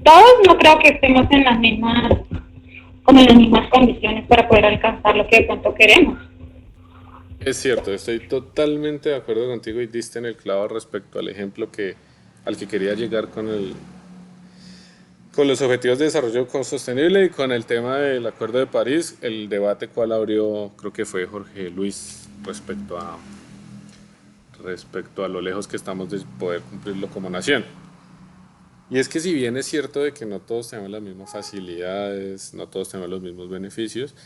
todos no creo que estemos en las mismas condiciones para poder alcanzar lo que de pronto queremos. Es cierto, estoy totalmente de acuerdo contigo y diste en el clavo respecto al ejemplo al que quería llegar con los objetivos de desarrollo sostenible y con el tema del Acuerdo de París, el debate cual abrió, creo que fue Jorge Luis, respecto a lo lejos que estamos de poder cumplirlo como nación. Y es que si bien es cierto de que no todos tenemos las mismas facilidades, no todos tenemos los mismos beneficios,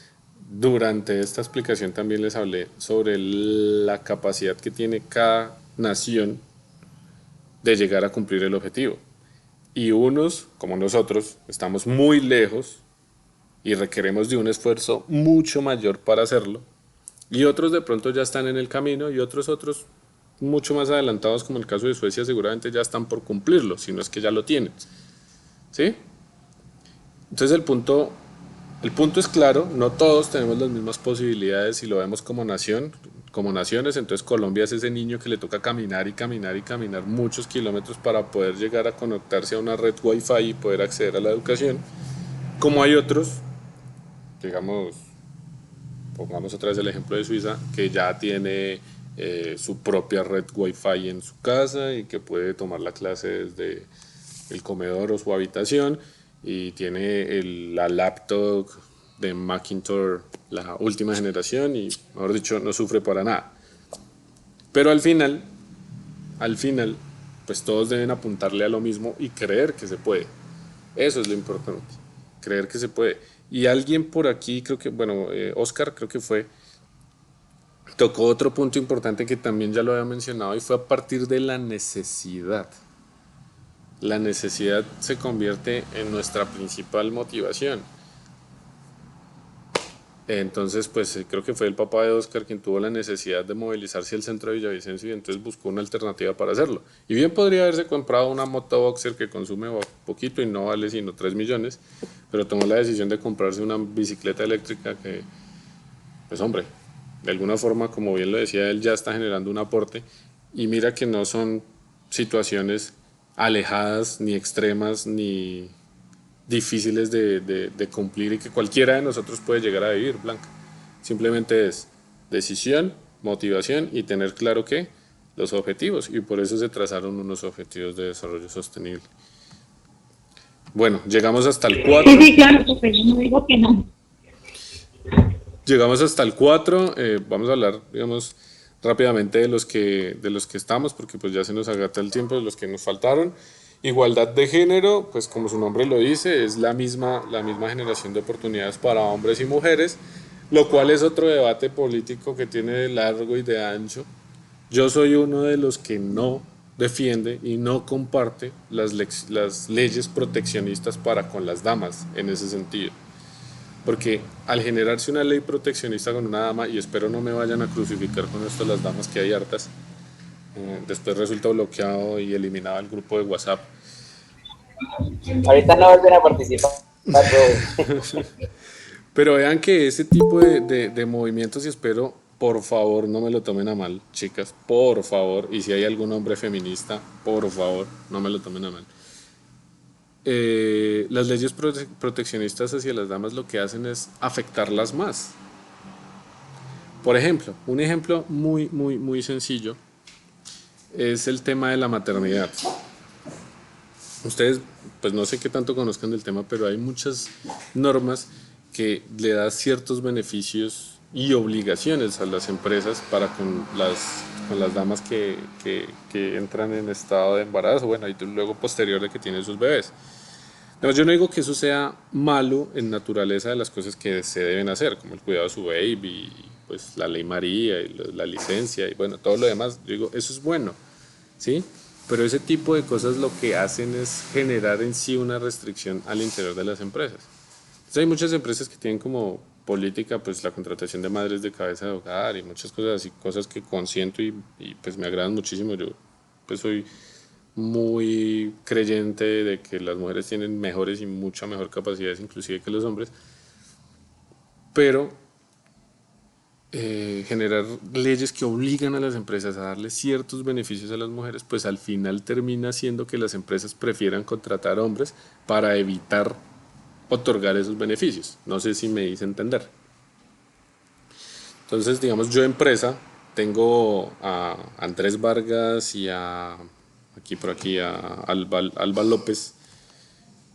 durante esta explicación también les hablé sobre la capacidad que tiene cada nación de llegar a cumplir el objetivo. Y unos, como nosotros, estamos muy lejos y requeremos de un esfuerzo mucho mayor para hacerlo. Y otros de pronto ya están en el camino y otros mucho más adelantados, como el caso de Suecia, seguramente ya están por cumplirlo, si no es que ya lo tienen. ¿Sí? Entonces el punto es claro, no todos tenemos las mismas posibilidades si lo vemos como nación, como naciones. Entonces Colombia es ese niño que le toca caminar y caminar y caminar muchos kilómetros para poder llegar a conectarse a una red Wi-Fi y poder acceder a la educación. Como hay otros, digamos, pongamos otra vez el ejemplo de Suiza, que ya tiene su propia red Wi-Fi en su casa y que puede tomar la clase desde el comedor o su habitación, y tiene la laptop de Macintosh, la última generación, y mejor dicho no sufre para nada. Pero al final pues todos deben apuntarle a lo mismo y creer que se puede. Eso es lo importante, creer que se puede. Y alguien por aquí, creo que, Oscar creo que fue, tocó otro punto importante que también ya lo había mencionado, y fue a partir de la necesidad. La necesidad se convierte en nuestra principal motivación. Entonces, pues creo que fue el papá de Oscar quien tuvo la necesidad de movilizarse al centro de Villavicencio y entonces buscó una alternativa para hacerlo. Y bien podría haberse comprado una moto boxer que consume poquito y no vale sino 3 millones, pero tomó la decisión de comprarse una bicicleta eléctrica que, pues hombre, de alguna forma, como bien lo decía él, ya está generando un aporte. Y mira que no son situaciones alejadas, ni extremas, ni difíciles de cumplir y que cualquiera de nosotros puede llegar a vivir, Blanca. Simplemente es decisión, motivación y tener claro que los objetivos, y por eso se trazaron unos objetivos de desarrollo sostenible. Bueno, llegamos hasta el 4. Sí, claro, porque yo no digo que no. Llegamos hasta el 4, vamos a hablar, digamos, rápidamente de los que estamos, porque pues ya se nos agota el tiempo, de los que nos faltaron. Igualdad de género, pues como su nombre lo dice, es la misma generación de oportunidades para hombres y mujeres, lo cual es otro debate político que tiene de largo y de ancho. Yo soy uno de los que no defiende y no comparte las leyes proteccionistas para con las damas en ese sentido. Porque al generarse una ley proteccionista con una dama, y espero no me vayan a crucificar con esto las damas, que hay hartas, después resulta bloqueado y eliminado el grupo de WhatsApp. Ahorita no vuelven a participar. Pero vean que ese tipo de movimientos, y espero por favor no me lo tomen a mal, chicas, por favor, y si hay algún hombre feminista, por favor no me lo tomen a mal. Las leyes proteccionistas hacia las damas lo que hacen es afectarlas más. Por ejemplo, un ejemplo muy, muy, muy sencillo es el tema de la maternidad. Ustedes, pues no sé qué tanto conozcan del tema, pero hay muchas normas que le dan ciertos beneficios y obligaciones a las empresas para con las damas que entran en estado de embarazo, bueno, y luego posterior de que tienen sus bebés. No, yo no digo que eso sea malo en naturaleza de las cosas que se deben hacer, como el cuidado de su baby, pues la ley María y la licencia y bueno, todo lo demás. Yo digo, eso es bueno, ¿sí? Pero ese tipo de cosas lo que hacen es generar en sí una restricción al interior de las empresas. Entonces hay muchas empresas que tienen como política pues la contratación de madres de cabeza de hogar y muchas cosas así, cosas que consiento y pues me agradan muchísimo. Yo pues soy muy creyente de que las mujeres tienen mejores y mucha mejor capacidades inclusive que los hombres, pero generar leyes que obligan a las empresas a darle ciertos beneficios a las mujeres, pues al final termina siendo que las empresas prefieran contratar hombres para evitar otorgar esos beneficios. No sé si me hice entender. Entonces, digamos, yo empresa tengo a Andrés Vargas y a Alba López,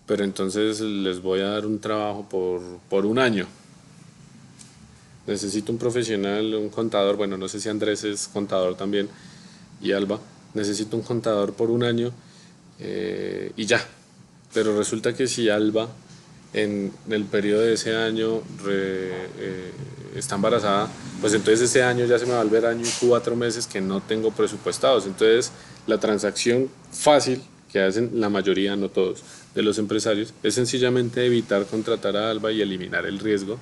pero entonces les voy a dar un trabajo por un año. Necesito un profesional, un contador, bueno, no sé si Andrés es contador también, y Alba, necesito un contador por un año y ya. Pero resulta que si Alba en el periodo de ese año está embarazada, pues entonces ese año ya se me va a volver año y 4 meses que no tengo presupuestados. Entonces la transacción fácil que hacen la mayoría, no todos, de los empresarios es sencillamente evitar contratar a Alba y eliminar el riesgo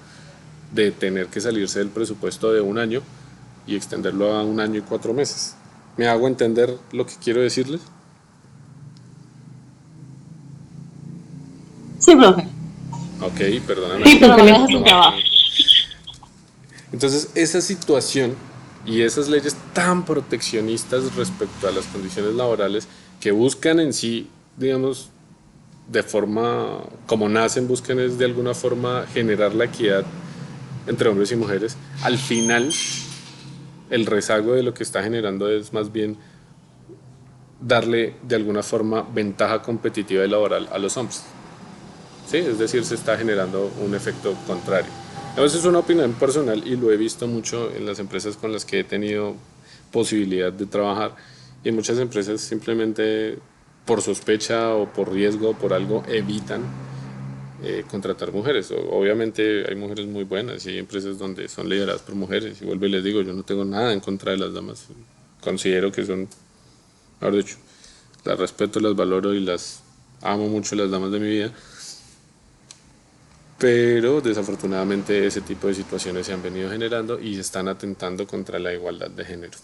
de tener que salirse del presupuesto de un año y extenderlo a un año y 4 meses. ¿Me hago entender lo que quiero decirles? Sí, profe. Ok, perdóname. Sí, profe, me dejas sin trabajo. Entonces, esa situación y esas leyes tan proteccionistas respecto a las condiciones laborales que buscan en sí, digamos, de forma, como nacen, buscan es de alguna forma generar la equidad entre hombres y mujeres, al final el rezago de lo que está generando es más bien darle de alguna forma ventaja competitiva y laboral a los hombres. ¿Sí? Es decir, se está generando un efecto contrario. A veces es una opinión personal y lo he visto mucho en las empresas con las que he tenido posibilidad de trabajar, y en muchas empresas simplemente por sospecha o por riesgo o por algo evitan contratar mujeres. Obviamente hay mujeres muy buenas y hay empresas donde son lideradas por mujeres, y vuelvo y les digo, yo no tengo nada en contra de las damas, considero que son, mejor dicho, las respeto, las valoro y las amo mucho, las damas de mi vida, pero desafortunadamente ese tipo de situaciones se han venido generando y están atentando contra la igualdad de género.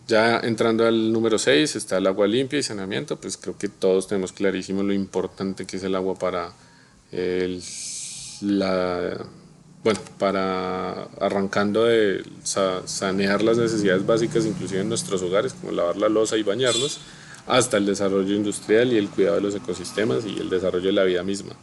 Ya entrando al número 6 está el agua limpia y saneamiento. Pues creo que todos tenemos clarísimo lo importante que es el agua para para arrancando de sanear las necesidades básicas, inclusive en nuestros hogares, como lavar la loza y bañarnos, hasta el desarrollo industrial y el cuidado de los ecosistemas y el desarrollo de la vida misma.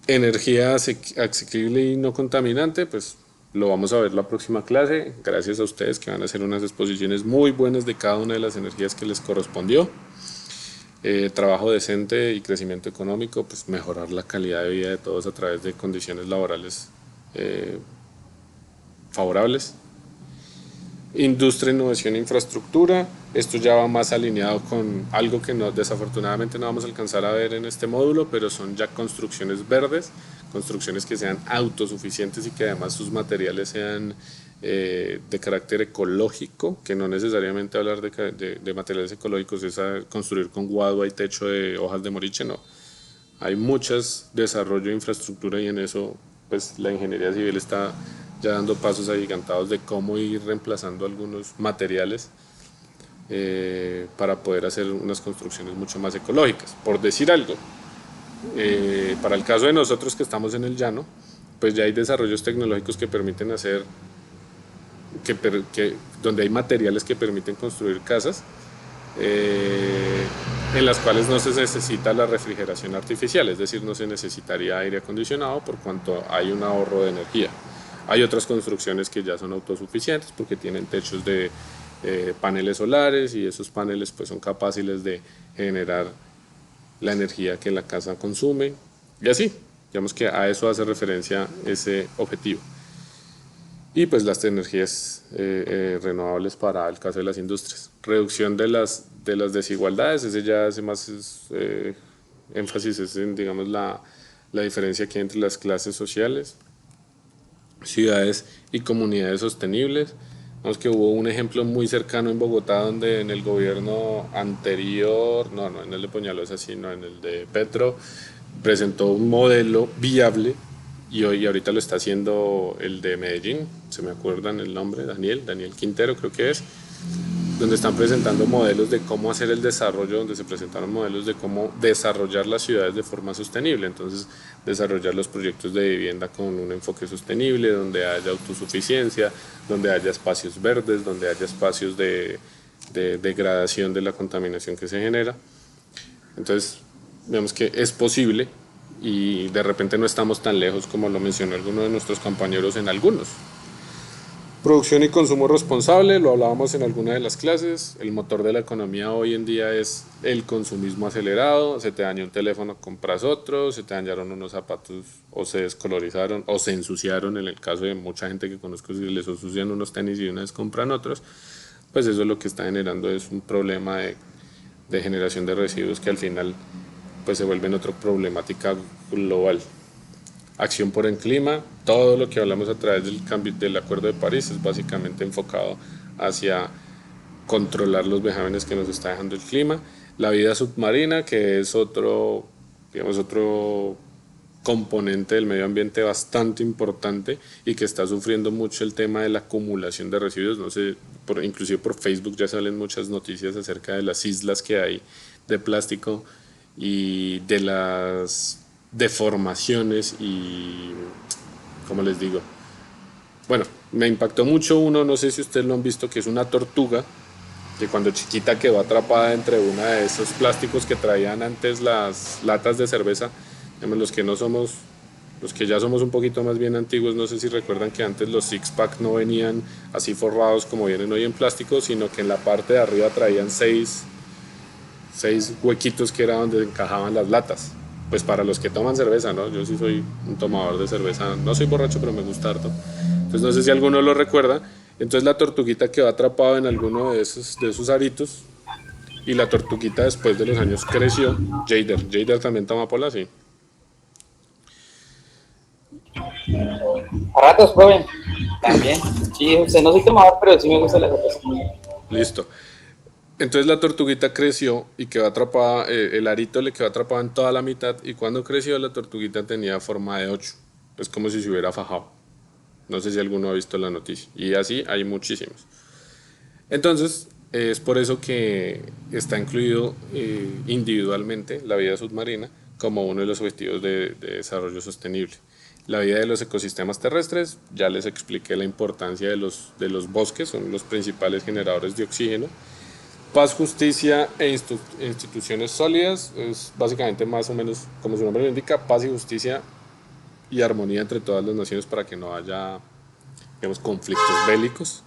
Energía asequible y no contaminante, pues lo vamos a ver la próxima clase, gracias a ustedes que van a hacer unas exposiciones muy buenas de cada una de las energías que les correspondió. Trabajo decente y crecimiento económico, pues mejorar la calidad de vida de todos a través de condiciones laborales favorables. Industria, innovación e infraestructura, esto ya va más alineado con algo que desafortunadamente no vamos a alcanzar a ver en este módulo, pero son ya construcciones verdes, construcciones que sean autosuficientes y que además sus materiales sean de carácter ecológico, que no necesariamente hablar de materiales ecológicos es construir con guadua y techo de hojas de moriche, no. Hay muchos desarrollo de infraestructura y en eso pues la ingeniería civil está ya dando pasos agigantados de cómo ir reemplazando algunos materiales para poder hacer unas construcciones mucho más ecológicas. Por decir algo, para el caso de nosotros que estamos en el llano, pues ya hay desarrollos tecnológicos que permiten hacer, donde hay materiales que permiten construir casas en las cuales no se necesita la refrigeración artificial, es decir, no se necesitaría aire acondicionado por cuanto hay un ahorro de energía. Hay otras construcciones que ya son autosuficientes porque tienen techos de paneles solares y esos paneles pues son capaces de generar la energía que la casa consume y así, digamos que a eso hace referencia ese objetivo. Y pues las energías renovables para el caso de las industrias. Reducción de las desigualdades, ese ya hace más énfasis es en, digamos, la diferencia que hay entre las clases sociales. Ciudades y comunidades sostenibles. Vemos que hubo un ejemplo muy cercano en Bogotá donde en el gobierno anterior, no en el de Peñalosa, sino en el de Petro, presentó un modelo viable y ahorita lo está haciendo el de Medellín, se me acuerdan el nombre, Daniel Quintero creo que es, donde están presentando modelos de cómo hacer el desarrollo, donde se presentaron modelos de cómo desarrollar las ciudades de forma sostenible. Entonces, desarrollar los proyectos de vivienda con un enfoque sostenible, donde haya autosuficiencia, donde haya espacios verdes, donde haya espacios de degradación de la contaminación que se genera. Entonces, vemos que es posible y de repente no estamos tan lejos como lo mencionó alguno de nuestros compañeros en algunos. Producción y consumo responsable, lo hablábamos en alguna de las clases, el motor de la economía hoy en día es el consumismo acelerado, se te dañó un teléfono, compras otro, se te dañaron unos zapatos o se descolorizaron o se ensuciaron, en el caso de mucha gente que conozco si les ensucian unos tenis y una vez compran otros, pues eso lo que está generando es un problema de generación de residuos que al final pues se vuelven otra problemática global. Acción por el clima, todo lo que hablamos a través del Acuerdo de París es básicamente enfocado hacia controlar los vejámenes que nos está dejando el clima. La vida submarina, que es otro componente del medio ambiente bastante importante y que está sufriendo mucho el tema de la acumulación de residuos. No sé, inclusive por Facebook ya salen muchas noticias acerca de las islas que hay de plástico y de las deformaciones y, ¿cómo les digo? Bueno, me impactó mucho uno, no sé si ustedes lo han visto, que es una tortuga que cuando chiquita quedó atrapada entre una de esos plásticos que traían antes las latas de cerveza. Los que ya somos un poquito más bien antiguos, no sé si recuerdan que antes los six pack no venían así forrados como vienen hoy en plástico, sino que en la parte de arriba traían seis huequitos que era donde encajaban las latas. Pues para los que toman cerveza, ¿no? Yo sí soy un tomador de cerveza, no soy borracho, pero me gusta harto. Entonces no sé si alguno lo recuerda. Entonces la tortuguita quedó atrapada en alguno de esos aritos y la tortuguita después de los años creció. Jader también toma pola, sí. A ratos, profe. También. Sí, no soy tomador, pero sí me gusta la cerveza. Listo. Entonces la tortuguita creció y quedó atrapada, el arito le quedó atrapado en toda la mitad y cuando creció la tortuguita tenía forma de 8. Es como si se hubiera fajado. No sé si alguno ha visto la noticia. Y así hay muchísimos. Entonces, es por eso que está incluido individualmente la vida submarina como uno de los objetivos de desarrollo sostenible. La vida de los ecosistemas terrestres, ya les expliqué la importancia de los bosques, son los principales generadores de oxígeno. Paz, justicia e instituciones sólidas, es básicamente más o menos, como su nombre lo indica, paz y justicia y armonía entre todas las naciones para que no haya, digamos, conflictos bélicos.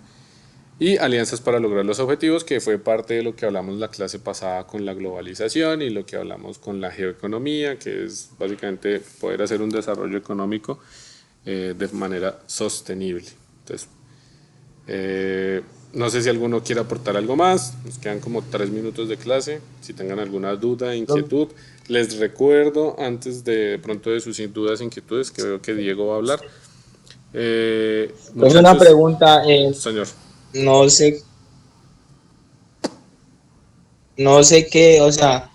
Y alianzas para lograr los objetivos, que fue parte de lo que hablamos la clase pasada con la globalización y lo que hablamos con la geoeconomía, que es básicamente poder hacer un desarrollo económico de manera sostenible. Entonces, no sé si alguno quiere aportar algo más, nos quedan como 3 minutos de clase, si tengan alguna duda, inquietud. Les recuerdo, antes de pronto de sus dudas, inquietudes, que veo que Diego va a hablar. Es una pregunta, señor. No sé qué, o sea,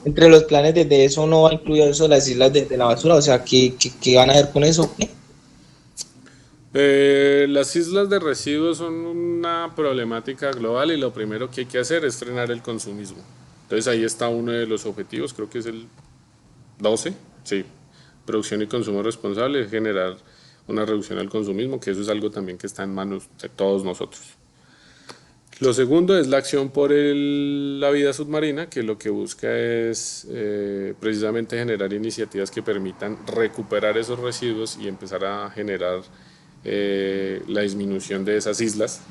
entre los planes de eso no va a incluir eso las islas de la basura, o sea, ¿qué van a hacer con eso? ¿Qué? Las islas de residuos son una problemática global y lo primero que hay que hacer es frenar el consumismo. Entonces ahí está uno de los objetivos, creo que es el 12, sí, producción y consumo responsable, generar una reducción al consumismo, que eso es algo también que está en manos de todos nosotros. Lo segundo es la acción por la vida submarina, que lo que busca es precisamente generar iniciativas que permitan recuperar esos residuos y empezar a generar la disminución de esas islas,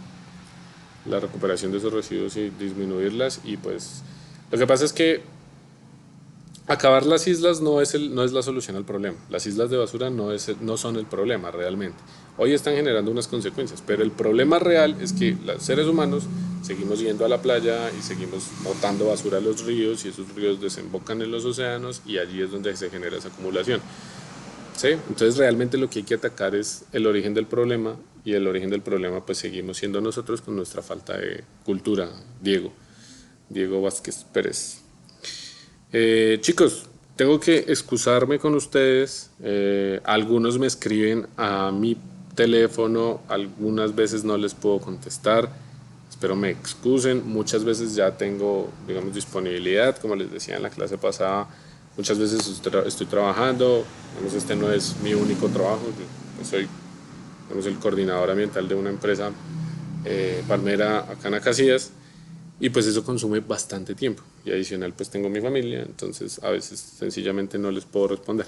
la recuperación de esos residuos y disminuirlas. Y pues lo que pasa es que acabar las islas no es la solución al problema. Las islas de basura no son el problema realmente. Hoy están generando unas consecuencias, pero el problema real es que los seres humanos seguimos yendo a la playa y seguimos botando basura a los ríos y esos ríos desembocan en los océanos y allí es donde se genera esa acumulación. ¿Sí? Entonces realmente lo que hay que atacar es el origen del problema y el origen del problema pues seguimos siendo nosotros con nuestra falta de cultura. Diego Vázquez Pérez. Chicos, tengo que excusarme con ustedes. Algunos me escriben a mi teléfono, algunas veces no les puedo contestar, espero me excusen. Muchas veces ya tengo, digamos, disponibilidad, como les decía en la clase pasada. Muchas veces estoy trabajando, digamos, este no es mi único trabajo, yo soy, digamos, el coordinador ambiental de una empresa palmera acá en Acacias. Y pues eso consume bastante tiempo y adicional pues tengo mi familia, entonces a veces sencillamente no les puedo responder.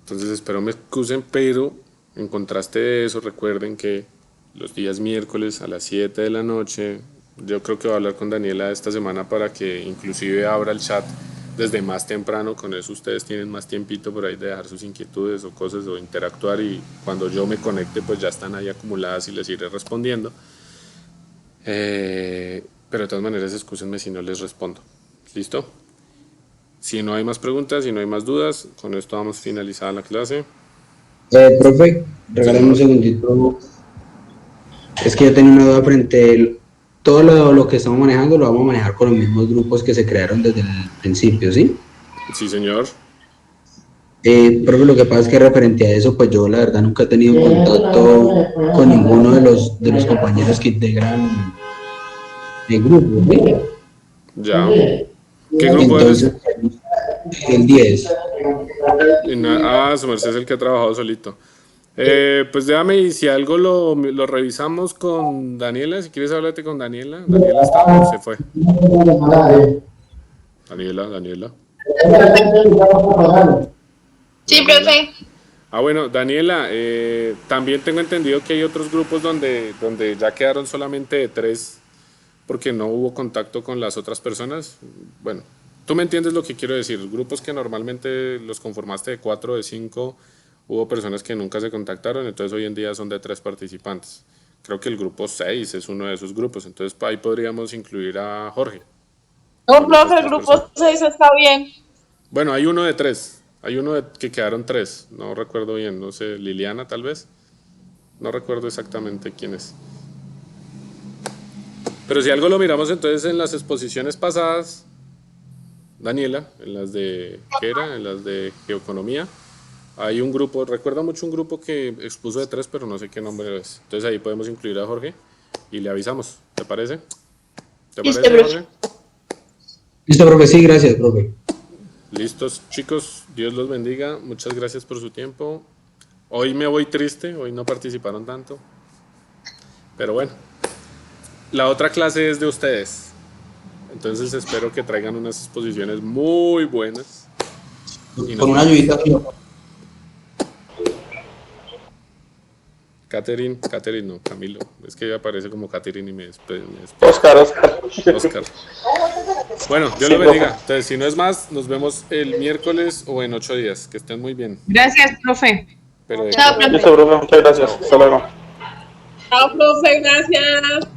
Entonces espero me excusen, pero en contraste de eso recuerden que los días miércoles a las 7 de la noche, yo creo que voy a hablar con Daniela esta semana para que inclusive abra el chat desde más temprano, con eso ustedes tienen más tiempito por ahí de dejar sus inquietudes o cosas o interactuar y cuando yo me conecte pues ya están ahí acumuladas y les iré respondiendo. Pero de todas maneras, excúsenme si no les respondo. ¿Listo? Si no hay más preguntas, si no hay más dudas, con esto vamos finalizada la clase. Profe, regálame un segundito. Es que yo tenía una duda frente a todo lo que estamos manejando, lo vamos a manejar con los mismos grupos que se crearon desde el principio, ¿sí? Sí, señor. Profe, lo que pasa es que referente a eso, pues yo la verdad nunca he tenido contacto con ninguno de los compañeros que integran el grupo, ¿sí? Ya. ¿Qué grupo Entonces, el 10. Su merced es el que ha trabajado solito. Pues déjame, y si algo lo revisamos con Daniela, si quieres háblate con Daniela. Daniela está, se fue. Daniela. Sí, profe. Bueno, Daniela, también tengo entendido que hay otros grupos donde ya quedaron solamente de 3 porque no hubo contacto con las otras personas. Bueno, tú me entiendes lo que quiero decir. Grupos que normalmente los conformaste de 4 o de 5, hubo personas que nunca se contactaron, entonces hoy en día son de 3 participantes. Creo que el grupo 6 es uno de esos grupos, entonces ahí podríamos incluir a Jorge. No, profe, el grupo 6 está bien. Bueno, hay uno de 3. Hay uno que quedaron 3, no recuerdo bien, no sé, Liliana tal vez. No recuerdo exactamente quién es. Pero si algo lo miramos entonces en las exposiciones pasadas, Daniela, en las de, ¿qué era? En las de geoeconomía, hay un grupo, recuerdo mucho un grupo que expuso de 3, pero no sé qué nombre es. Entonces ahí podemos incluir a Jorge y le avisamos, ¿te parece? ¿Te parece, Jorge? Listo, profe, sí, gracias, profe. Listos, chicos, Dios los bendiga, muchas gracias por su tiempo. Hoy me voy triste, hoy no participaron tanto, pero bueno, la otra clase es de ustedes, entonces espero que traigan unas exposiciones muy buenas. Con una ayudita. Catherine no, Camilo, es que ella aparece como Catherine y me Oscar. Bueno, Dios los bendiga. Entonces, si no es más, nos vemos el miércoles o en 8 días. Que estén muy bien. Gracias, profe. Pero Listo, profe, muchas gracias. Hasta luego. Chao, profe, gracias.